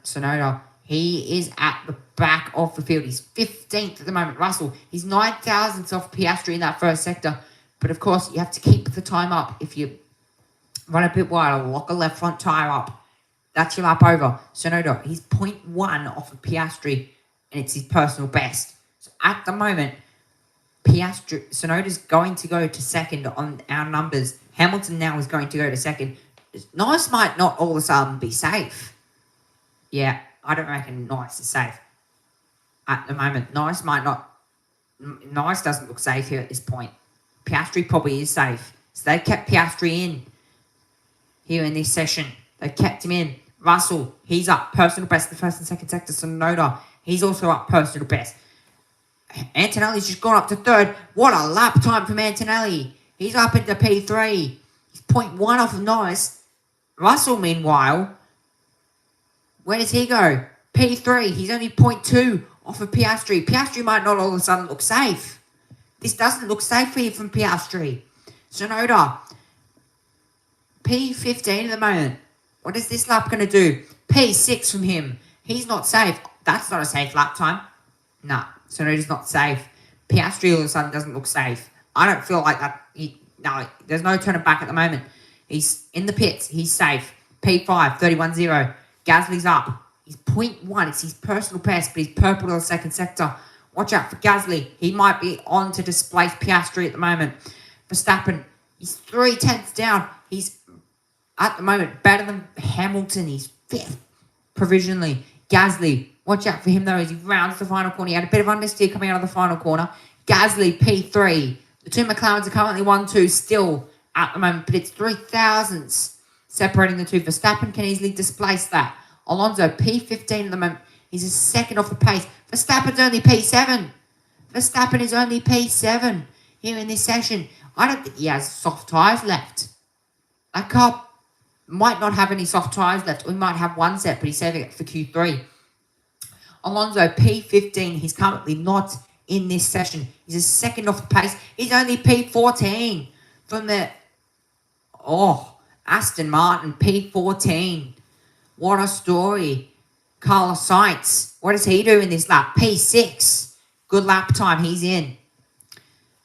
Tsunoda, he is at the back of the field. He's 15th at the moment. Russell, he's 9 thousandths off Piastri in that first sector. But of course, you have to keep the time up. If you run a bit wider, lock a left front tyre up, that's your lap over. Tsunoda, he's 0.1 off of Piastri, and it's his personal best. So at the moment, Tsunoda's going to go to second on our numbers. Hamilton now is going to go to second. Norris might not all of a sudden be safe. Yeah, I don't reckon Norris is safe. At the moment, Norris doesn't look safe here at this point. Piastri probably is safe. So they kept Piastri in here in this session. They kept him in. Russell, he's up personal best the first and second sector. Tsunoda, he's also up personal best. Antonelli's just gone up to third. What a lap time from Antonelli. He's up into P3. He's 0.1 off of Norris. Russell, meanwhile, where does he go? P3. He's only 0.2 off of Piastri. Piastri might not all of a sudden look safe. This doesn't look safe here from Piastri. Tsunoda, P15 at the moment. What is this lap going to do? P6 from him. He's not safe. That's not a safe lap time. Nah, Tsunoda's not safe. Piastri all of a sudden doesn't look safe. I don't feel like that. No, there's no turning back at the moment. He's in the pits. He's safe. P5, 31-0. Gasly's up. He's 0.1. It's his personal best, but he's purple in the second sector. Watch out for Gasly. He might be on to displace Piastri at the moment. Verstappen, he's 3 tenths down. He's, at the moment, better than Hamilton. He's 5th provisionally. Gasly, watch out for him though as he rounds the final corner. He had a bit of understeer coming out of the final corner. Gasly, P3. The two McLarens are currently 1-2 still at the moment, but it's 3 thousandths separating the two. Verstappen can easily displace that. Alonso, P15 at the moment. He's a second off the pace. Verstappen's only P7. Verstappen is only P7 here in this session. I don't think he has soft tyres left. That car might not have any soft tyres left. We might have one set, but he's saving it for Q3. Alonso, P15. He's currently not in this session. He's a second off the pace. He's only P14 from the... Aston Martin, P14. What a story. Carlos Sainz, what does he do in this lap? P6. Good lap time. He's in.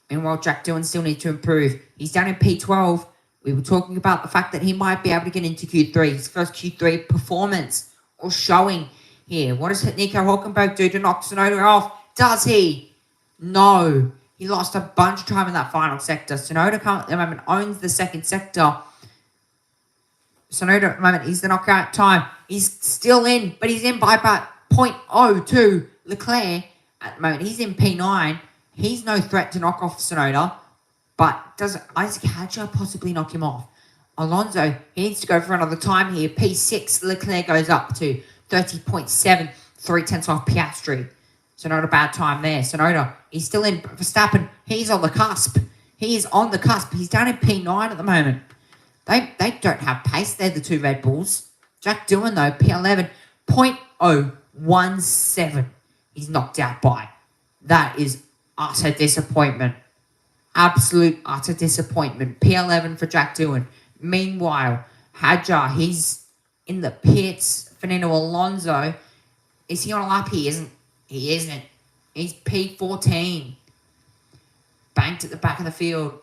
Meanwhile, Jack Doohan still needs to improve. He's down in P12. We were talking about the fact that he might be able to get into Q3. His first Q3 performance or showing here. What does Nico Hulkenberg do to knock Tsunoda off? Does he? No. He lost a bunch of time in that final sector. Tsunoda at the moment owns the second sector. Tsunoda at the moment, he's the knockout time. He's still in, but he's in by about 0.02. Leclerc, at the moment, he's in P9. He's no threat to knock off Tsunoda. But does Isaac Hadjar possibly knock him off? Alonso, he needs to go for another time here. P6, Leclerc goes up to 30.7. 3 tenths off Piastri. So not a bad time there. Tsunoda, he's still in. Verstappen, he's on the cusp. He is on the cusp. He's down in P9 at the moment. They don't have pace. They're the two Red Bulls. Jack Doohan, though, P11, 0.017. He's knocked out by. That is utter disappointment. Absolute utter disappointment. P11 for Jack Doohan. Meanwhile, Hadjar, he's in the pits. Fernando Alonso, is he on a lap? He isn't. He isn't. He's P14. banked at the back of the field.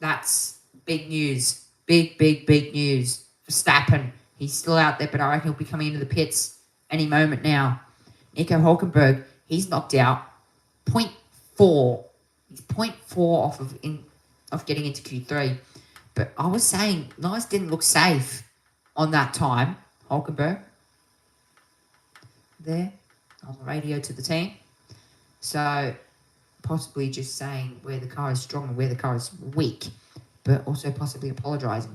That's big news. Big news. Verstappen, he's still out there, but I reckon he'll be coming into the pits any moment now. Nico Hulkenberg, he's knocked out. 0.4. He's 0.4 off getting into Q3. But I was saying, Nice didn't look safe on that time. Hulkenberg, there, on the radio to the team. So, possibly just saying where the car is strong and where the car is weak, but also possibly apologising.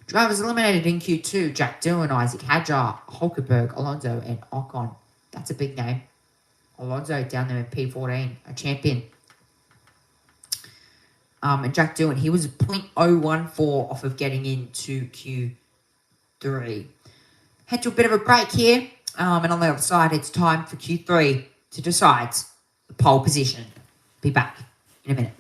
Drivers eliminated in Q2, Jack Doohan, Isaac Hadjar, Hulkenberg, Alonso, and Ocon. That's a big name. Alonso down there in P14, a champion. And Jack Doohan, he was 0.014 off of getting into Q3. Head to a bit of a break here. And on the other side, it's time for Q3 to decide the pole position. Be back in a minute.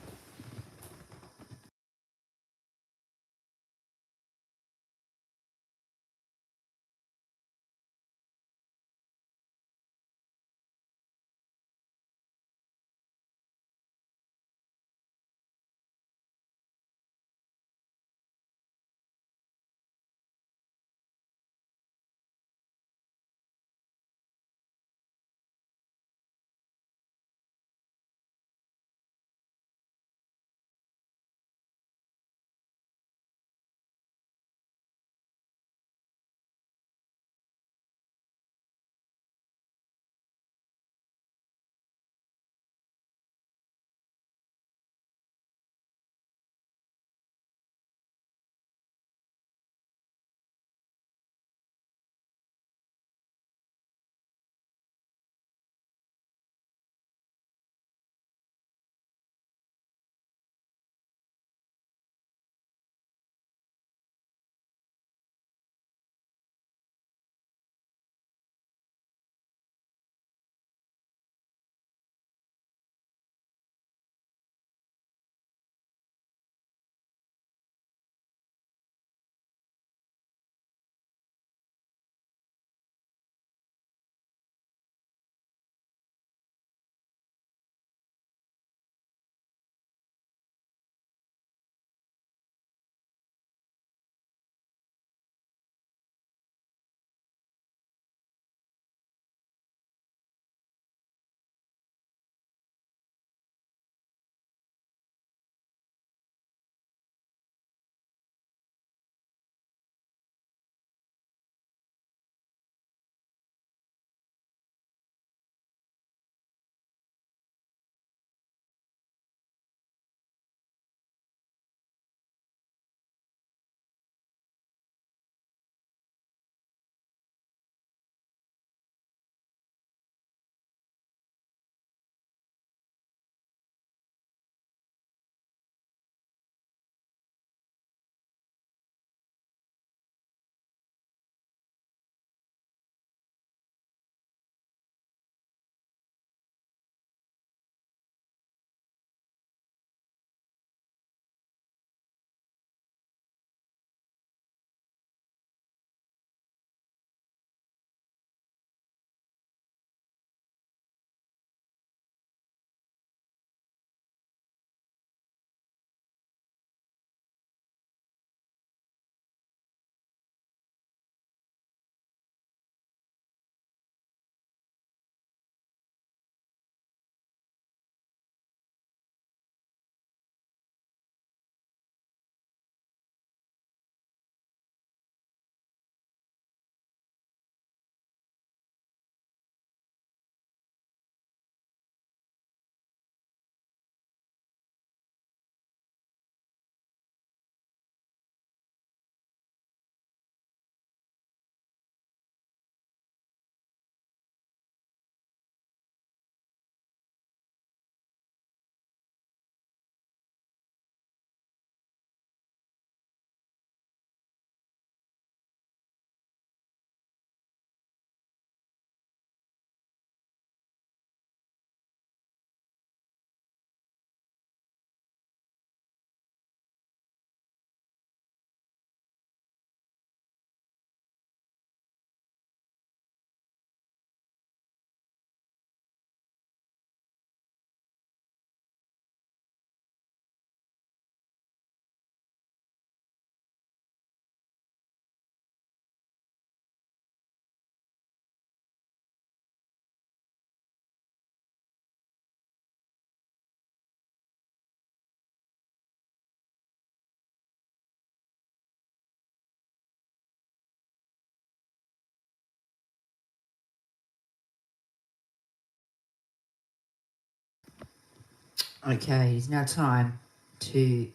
Okay, it's now time to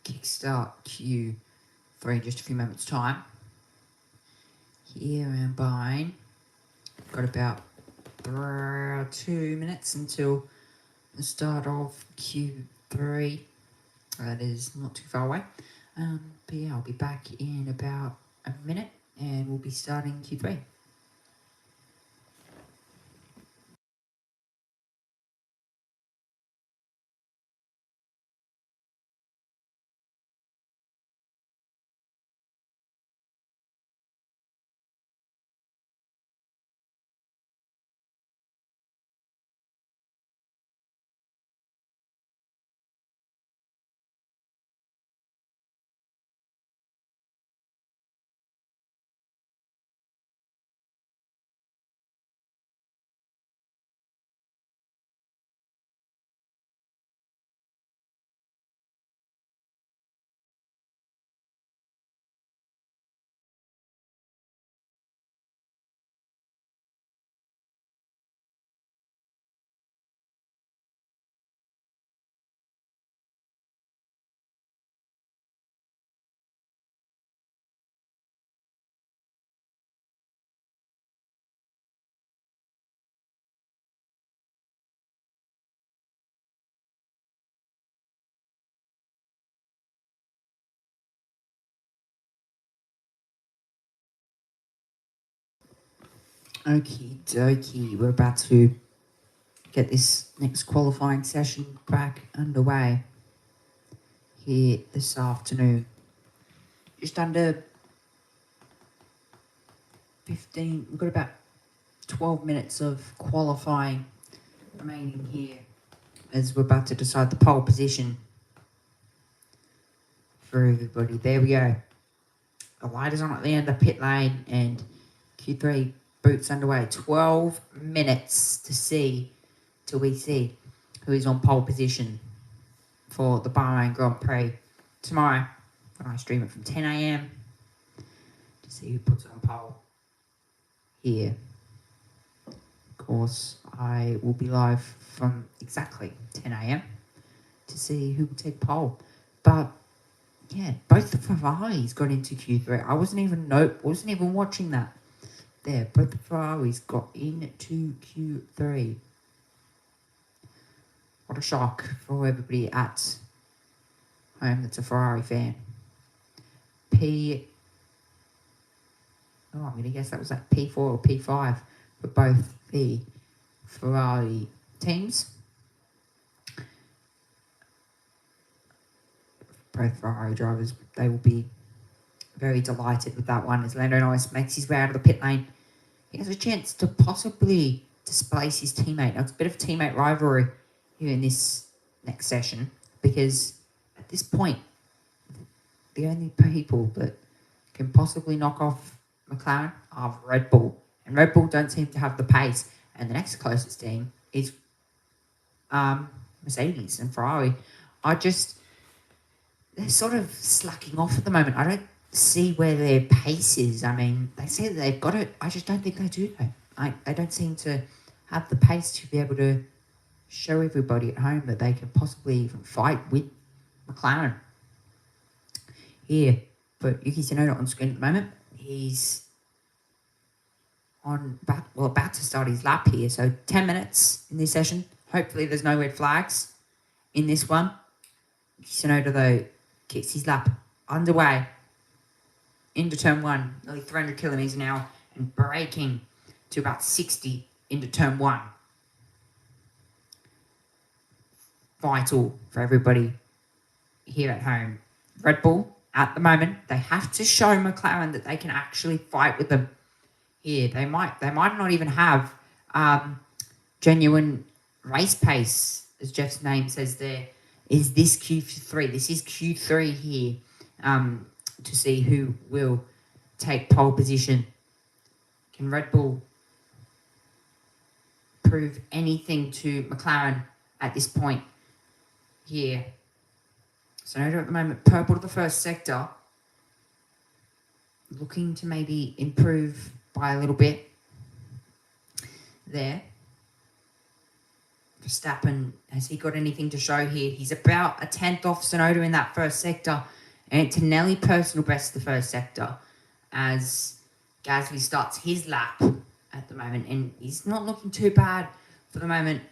kickstart Q3 in just a few moments' time. Here in Bahrain, got about 2 minutes until the start of Q3. That is not too far away. But yeah, I'll be back in about a minute and we'll be starting Q3. Okie dokie, we're about to get this next qualifying session back underway here this afternoon. Just under 15, we've got about 12 minutes of qualifying remaining here as we're about to decide the pole position for everybody. There we go. The light is on at the end of the pit lane and Q3 boots underway. 12 minutes till we see who is on pole position for the Bahrain Grand Prix tomorrow when I stream it from 10 a.m. to see who puts it on pole here. Of course, I will be live from exactly 10 a.m. to see who will take pole. But yeah, both the Ferraris got into Q3. I wasn't even watching that. There, both the Ferraris got into Q3. What a shock for everybody at home that's a Ferrari fan. I'm going to guess that was like P4 or P5 for both the Ferrari teams. Both Ferrari drivers, they will be very delighted with that one as Lando Norris makes his way out of the pit lane. He has a chance to possibly displace his teammate. Now, it's a bit of teammate rivalry here in this next session because at this point, the only people that can possibly knock off McLaren are Red Bull. And Red Bull don't seem to have the pace. And the next closest team is Mercedes and Ferrari. They're sort of slacking off at the moment. I don't see where their pace is. I mean, they say that they've got it. I just don't think they do, though. They don't seem to have the pace to be able to show everybody at home that they can possibly even fight with McLaren here. But Yuki Tsunoda on screen at the moment. He's about to start his lap here. So 10 minutes in this session. Hopefully there's no red flags in this one. Yuki Tsunoda, though, kicks his lap underway into turn 1, nearly 300 kilometers an hour, and braking to about 60 into turn 1. Vital for everybody here at home. Red Bull, at the moment, they have to show McLaren that they can actually fight with them here. They might not even have genuine race pace, as Jeff's name says there. Is this Q3? This is Q3 here to see who will take pole position. Can Red Bull prove anything to McLaren at this point here? So at the moment, purple to the first sector. Looking to maybe improve by a little bit there. Verstappen, has he got anything to show here? He's about a tenth off Tsunoda in that first sector. Antonelli personal best the first sector as Gasly starts his lap at the moment, and he's not looking too bad for the moment.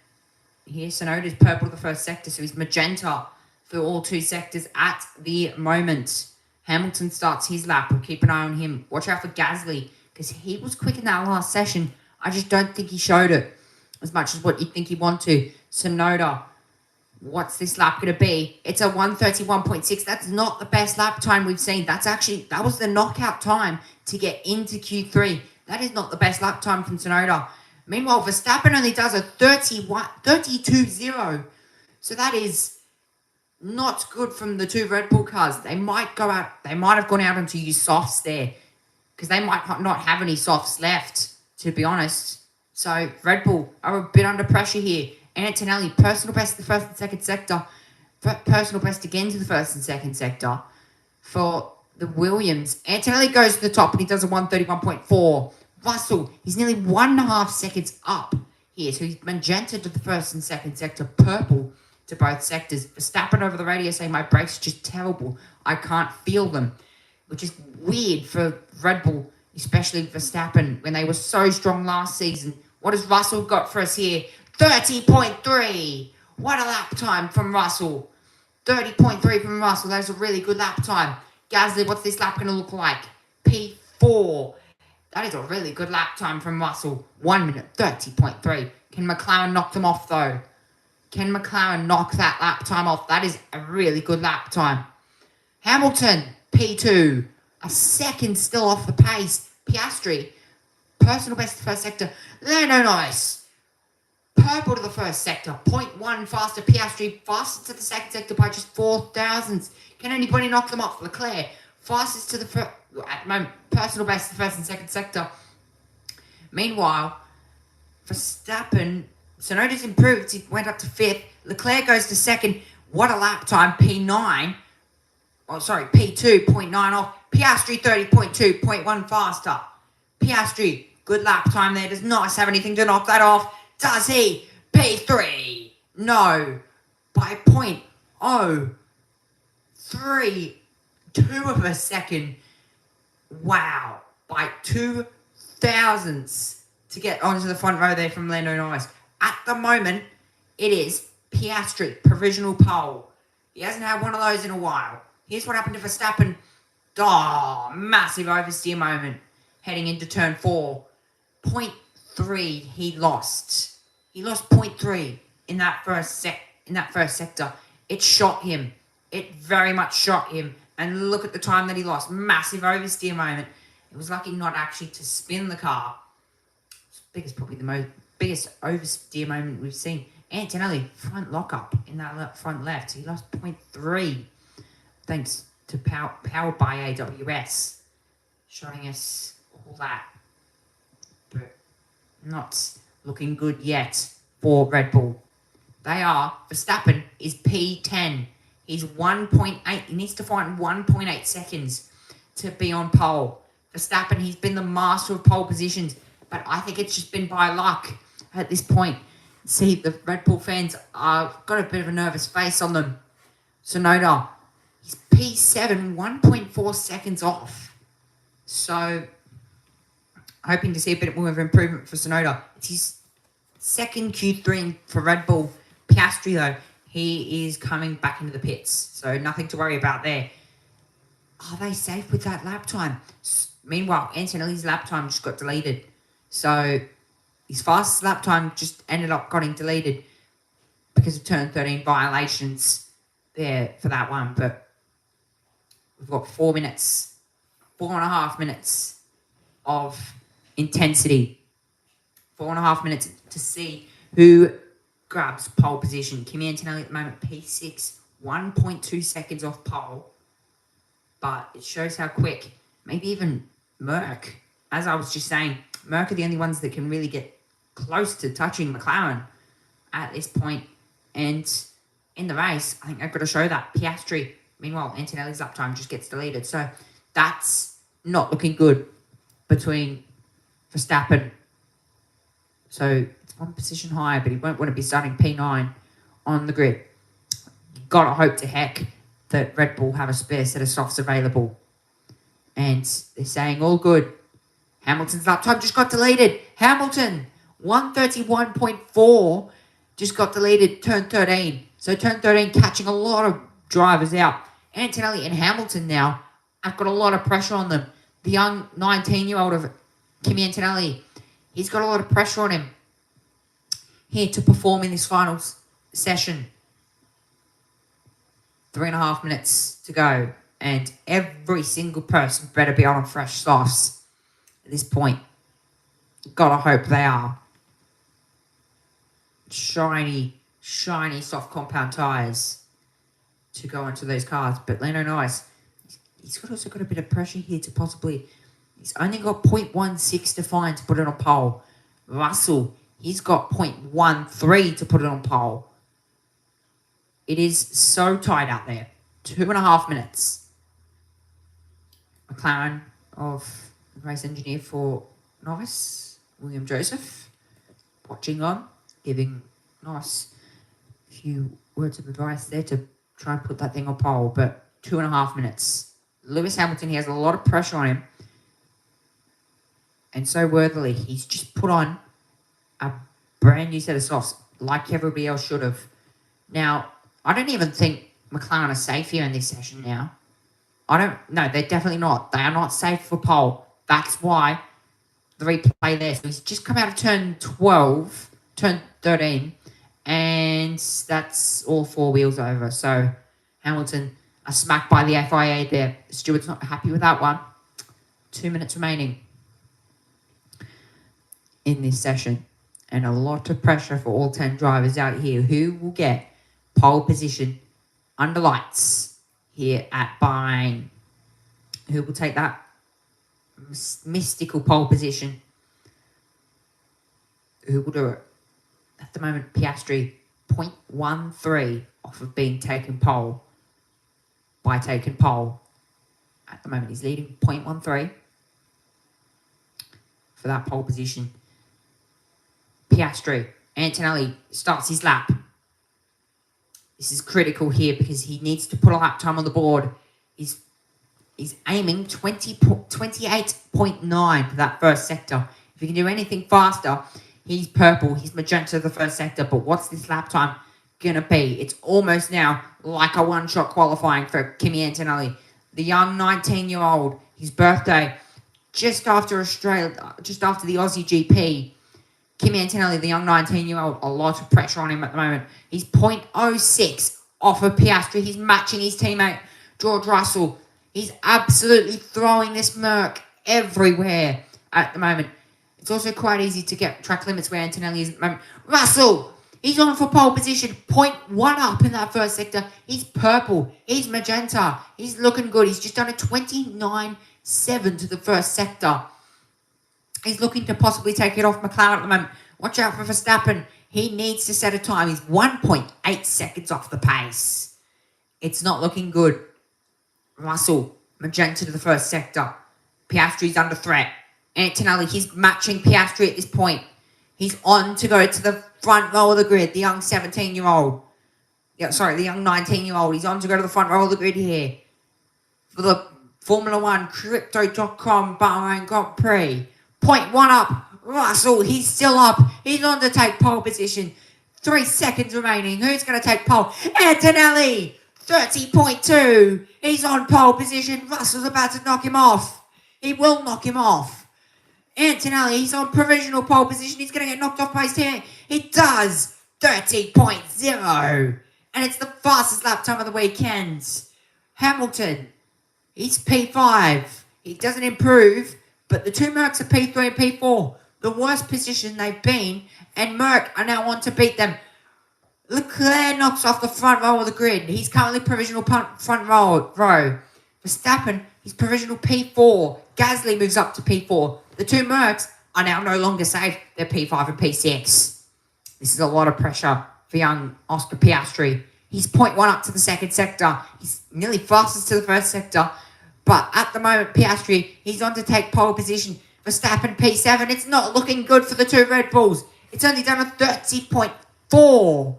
Here, Tsunoda's purple the first sector, so he's magenta for all two sectors at the moment. Hamilton starts his lap. We'll keep an eye on him. Watch out for Gasly, because he was quick in that last session. I just don't think he showed it as much as what you'd think he'd want to. Tsunoda, what's this lap going to be? It's a 1:31.6. That's not the best lap time we've seen. That was the knockout time to get into Q3. That is not the best lap time from Tsunoda. Meanwhile, Verstappen only does a 32.0. So that is not good from the two Red Bull cars. They might have gone out and to use softs there, because they might not have any softs left, to be honest. So Red Bull are a bit under pressure here. Antonelli, personal best to the first and second sector. Personal best again to the first and second sector. For the Williams, Antonelli goes to the top and he does a 1:31.4. Russell, he's nearly 1.5 seconds up here. So he's magenta to the first and second sector, purple to both sectors. Verstappen over the radio saying, my brakes are just terrible. I can't feel them. Which is weird for Red Bull, especially Verstappen, when they were so strong last season. What has Russell got for us here? 30.3. What a lap time from Russell. 30.3 from Russell. That's a really good lap time. Gasly, what's this lap going to look like? P4. That is a really good lap time from Russell. 1 minute 30.3. Can McLaren knock them off, though? Can McLaren knock that lap time off? That is a really good lap time. Hamilton, P2. A second still off the pace. Piastri, personal best to the first sector. Lando Norris, purple to the first sector. 0.1 faster. Piastri, fastest to the second sector by just 4 thousandths. Can anybody knock them off? Leclerc, fastest to the first, at the moment, personal best to the first and second sector. Meanwhile, Verstappen, Tsunoda's improved. He went up to 5th. Leclerc goes to 2nd. What a lap time. P2, 0.9 off. Piastri, 30.2, 0.1 faster. Piastri, good lap time there. Does not have anything to knock that off. Does he? P3. No. By 0.032 of a second. Wow. By 2 thousandths to get onto the front row there from Lando Norris. At the moment, it is Piastri, provisional pole. He hasn't had one of those in a while. Here's what happened to Verstappen. Oh, massive oversteer moment heading into turn 4. 0.3 he lost. He lost 0.3 in that first sector. It shot him. It very much shot him. And look at the time that he lost. Massive oversteer moment. It was lucky not actually to spin the car. Probably the biggest oversteer moment we've seen. Antonelli, front lockup in that front left. He lost 0.3 thanks to powered by AWS. Showing us all that. But not looking good yet for Red Bull. Verstappen is P10. He's 1.8. He needs to find 1.8 seconds to be on pole. Verstappen, he's been the master of pole positions, but I think it's just been by luck at this point. See, the Red Bull fans got a bit of a nervous face on them. Tsunoda, he's P7, 1.4 seconds off. So, hoping to see a bit more of improvement for Tsunoda. It's his second Q3 for Red Bull. Piastri, though, he is coming back into the pits. So, nothing to worry about there. Are they safe with that lap time? Meanwhile, Antonelli's lap time just got deleted. So, his fastest lap time just ended up getting deleted because of turn 13 violations there for that one. But we've got 4.5 minutes of intensity. 4.5 minutes to see who grabs pole position. Kimi Antonelli at the moment, P6, 1.2 seconds off pole. But it shows how quick, maybe even Merck, as I was just saying, Merck are the only ones that can really get close to touching McLaren at this point. And in the race, I think I've got to show that. Piastri, meanwhile, Antonelli's lap time just gets deleted. So that's not looking good between Verstappen. So it's one position higher, but he won't want to be starting P9 on the grid. Gotta hope to heck that Red Bull have a spare set of softs available. And they're saying all good. Hamilton's lap time just got deleted. Hamilton, 131.4, just got deleted, turn 13. So turn 13 catching a lot of drivers out. Antonelli and Hamilton now have got a lot of pressure on them. The young 19-year-old of Kimi Antonelli, he's got a lot of pressure on him here to perform in this final session. 3.5 minutes to go. And every single person better be on fresh softs at this point. Gotta hope they are. Shiny soft compound tyres to go into those cars. But Lando Norris, he's also got a bit of pressure here to possibly... He's only got 0.16 to find to put it on pole. Russell, he's got 0.13 to put it on pole. It is so tight out there. 2.5 minutes. McLaren of the race engineer for Norris, William Joseph, watching on, giving Norris a few words of advice there to try and put that thing on pole, but 2.5 minutes. Lewis Hamilton, he has a lot of pressure on him, and so worthily, he's just put on a brand new set of softs, like everybody else should have. Now, I don't even think McLaren are safe here in this session now. No, they're definitely not. They are not safe for pole. That's why the replay there. So he's just come out of turn 12, turn 13, and that's all 4 wheels over. So Hamilton, a smack by the FIA there. Stewart's not happy with that one. 2 minutes remaining in this session. And a lot of pressure for all 10 drivers out here who will get pole position under lights here at Bahrain. Who will take that mystical pole position? Who will do it? At the moment, Piastri, 0.13 off of being taken pole. By taking pole. At the moment, he's leading 0.13 for that pole position. Piastri, Antonelli starts his lap. This is critical here because he needs to put a lap time on the board. He's aiming 28.9 for that first sector. If he can do anything faster, he's purple, he's magenta the first sector. But what's this lap time going to be? It's almost now like a one-shot qualifying for Kimi Antonelli. The young 19-year-old, his birthday, just after the Aussie GP. Kimi Antonelli, the young 19-year-old, a lot of pressure on him at the moment. He's 0.06 off of Piastri. He's matching his teammate, George Russell. He's absolutely throwing this Merc everywhere at the moment. It's also quite easy to get track limits where Antonelli is at the moment. Russell, he's on for pole position. 0.1 up in that first sector. He's purple. He's magenta. He's looking good. He's just done a 29.7 to the first sector. He's looking to possibly take it off McLaren at the moment. Watch out for Verstappen. He needs to set a time. He's 1.8 seconds off the pace. It's not looking good. Russell, magenta to the first sector. Piastri's under threat. Antonelli, he's matching Piastri at this point. He's on to go to the front row of the grid. The young 17-year-old. The young 19-year-old. He's on to go to the front row of the grid here. For the Formula 1 Crypto.com Bahrain Grand Prix. 0.1 up. Russell, he's still up. He's on to take pole position. 3 seconds remaining. Who's going to take pole? Antonelli, 30.2. He's on pole position. Russell's about to knock him off. He will knock him off. Antonelli, he's on provisional pole position. He's going to get knocked off by his teammate. He does. 30.0. And it's the fastest lap time of the weekend. Hamilton, he's P5. He doesn't improve. But the two Mercs are P3 and P4. The worst position they've been. And Merc are now on to beat them. Leclerc knocks off the front row of the grid. He's currently provisional front row. Verstappen, he's provisional P4. Gasly moves up to P4. The two Mercs are now no longer safe. They're P5 and P6. This is a lot of pressure for young Oscar Piastri. He's 0.1 up to the second sector. He's nearly fastest to the first sector. But at the moment, Piastri, he's on to take pole position. Verstappen, P7. It's not looking good for the two Red Bulls. It's only done a 30.4.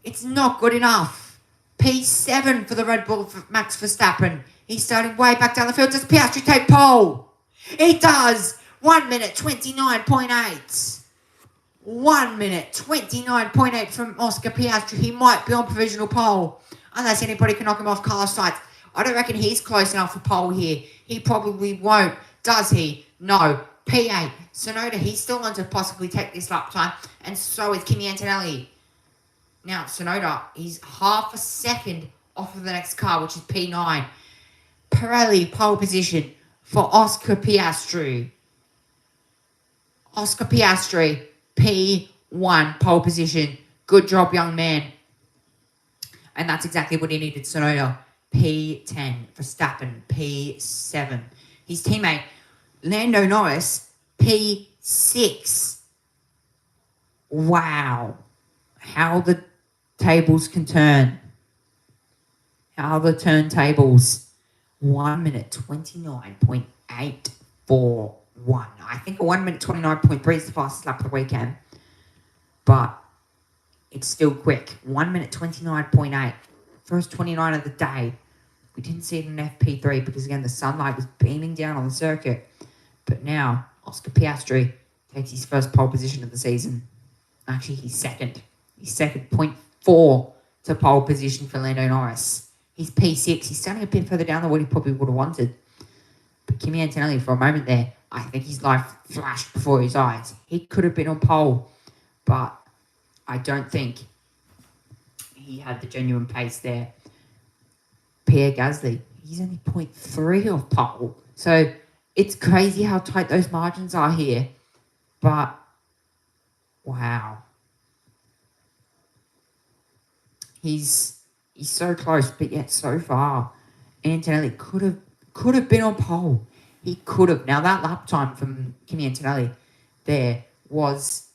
It's not good enough. P7 for the Red Bull for Max Verstappen. He's starting way back down the field. Does Piastri take pole? He does. 1 minute 29.8. 1 minute 29.8 from Oscar Piastri. He might be on provisional pole. Unless anybody can knock him off Carlos Sainz. I don't reckon he's close enough for pole here. He probably won't. Does he? No. P8. Tsunoda, he's still on to possibly take this lap time. And so is Kimi Antonelli. Now, Tsunoda, he's half a second off of the next car, which is P9. Pirelli, pole position for Oscar Piastri. Oscar Piastri, P1, pole position. Good job, young man. And that's exactly what he needed, Tsunoda. P10, Verstappen, P7. His teammate, Lando Norris, P6. Wow. How the tables can turn. How the turntables. 1 minute 29.841. I think a 1 minute 29.3 is the fastest lap of the weekend. But it's still quick. 1 minute 29.8. First 29 of the day. We didn't see it in FP3 because, again, the sunlight was beaming down on the circuit. But now, Oscar Piastri takes his first pole position of the season. Actually, he's second. He's second, 0.4 to pole position for Lando Norris. He's P6. He's standing a bit further down than what he probably would have wanted. But Kimi Antonelli, for a moment there, I think his life flashed before his eyes. He could have been on pole, but I don't think he had the genuine pace there. Pierre Gasly, he's only 0.3 off pole. So it's crazy how tight those margins are here. But, wow. He's so close, but yet so far. Antonelli could have been on pole. He could have. Now, that lap time from Kimi Antonelli there was,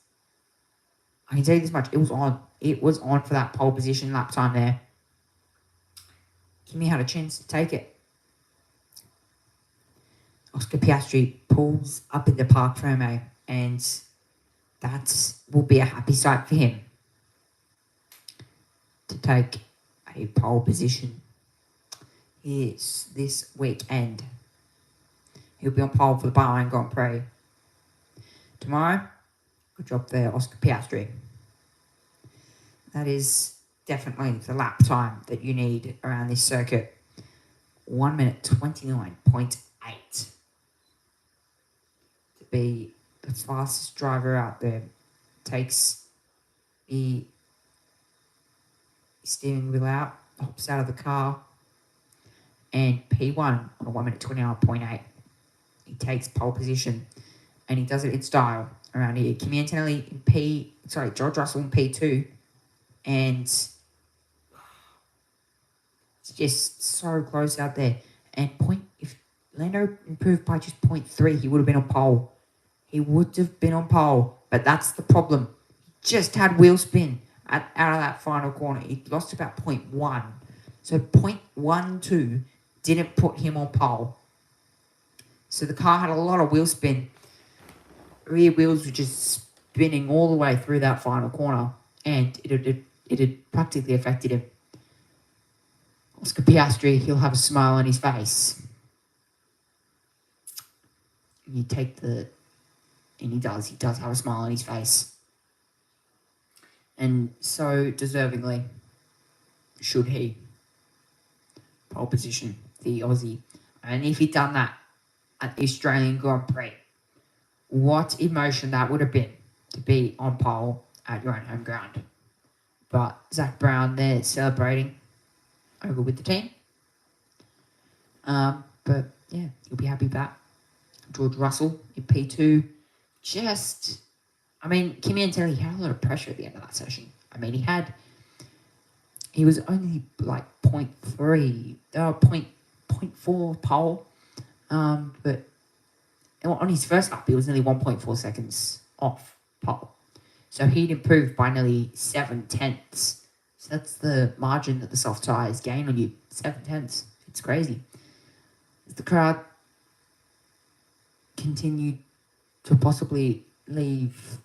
I can tell you this much, it was on. It was on for that pole position lap time there. Kimi had a chance to take it. Oscar Piastri pulls up in the Parc Ferme, and that will be a happy sight for him to take a pole position this weekend. He'll be on pole for the Bahrain Grand Prix. Tomorrow, good job there, Oscar Piastri. That is definitely the lap time that you need around this circuit. 1 minute 29.8 to be the fastest driver out there. Takes the steering wheel out, hops out of the car, and P1 on a 1 minute 29.8. He takes pole position, and he does it in style around here. Kimi Antonelli in George Russell in P2, and it's just so close out there. And if Lando improved by just 0.3, he would have been on pole. He would have been on pole, but that's the problem. He just had wheel spin out of that final corner. He lost about 0.1. So 0.12 didn't put him on pole. So the car had a lot of wheel spin. Rear wheels were just spinning all the way through that final corner, and it had practically affected him. Oscar Piastri, he'll have a smile on his face. He does have a smile on his face. And so deservingly should he. Pole position, the Aussie. And if he'd done that at the Australian Grand Prix, what emotion that would have been to be on pole at your own home ground. But Zach Brown there celebrating over with the team. But yeah, you'll be happy with that. George Russell in P2. Kimi Antonelli had a lot of pressure at the end of that session. He was only like 0.4 pole. But on his first lap, he was nearly 1.4 seconds off pole. So he'd improved by nearly 7/10. So that's the margin that the soft tyres gain on you. 7/10. It's crazy. As the crowd continued to possibly leave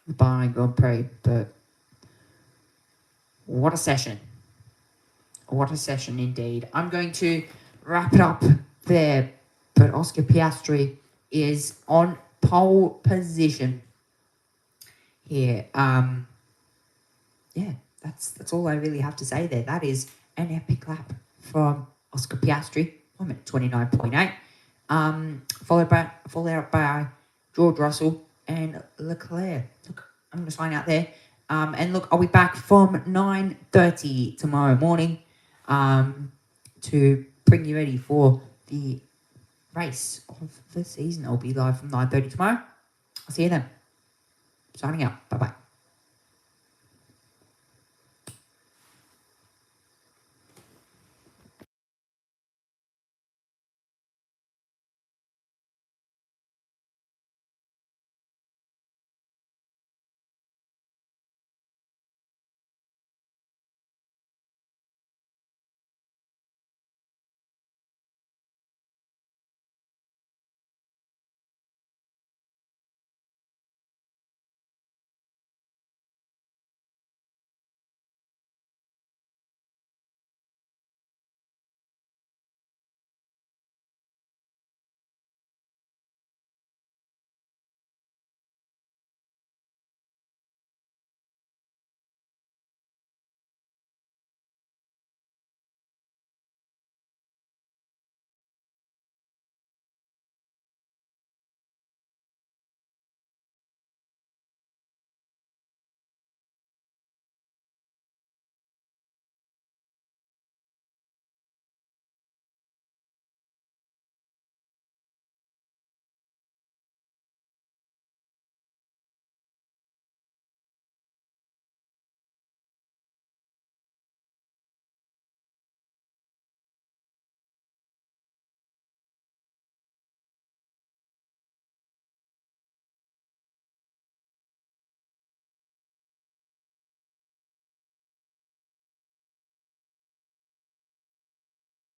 the Bahrain Grand Prix, but what a session. What a session indeed. I'm going to wrap it up there, but Oscar Piastri is on pole position here. Yeah, that's all I really have to say there. That is an epic lap from Oscar Piastri. I'm at 29.8. Followed by George Russell and Leclerc. Look, I'm going to sign out there. And look, I'll be back from 9:30 tomorrow morning to bring you ready for the race of the season. I'll be live from 9:30 tomorrow. I'll see you then. Signing out. Bye-bye.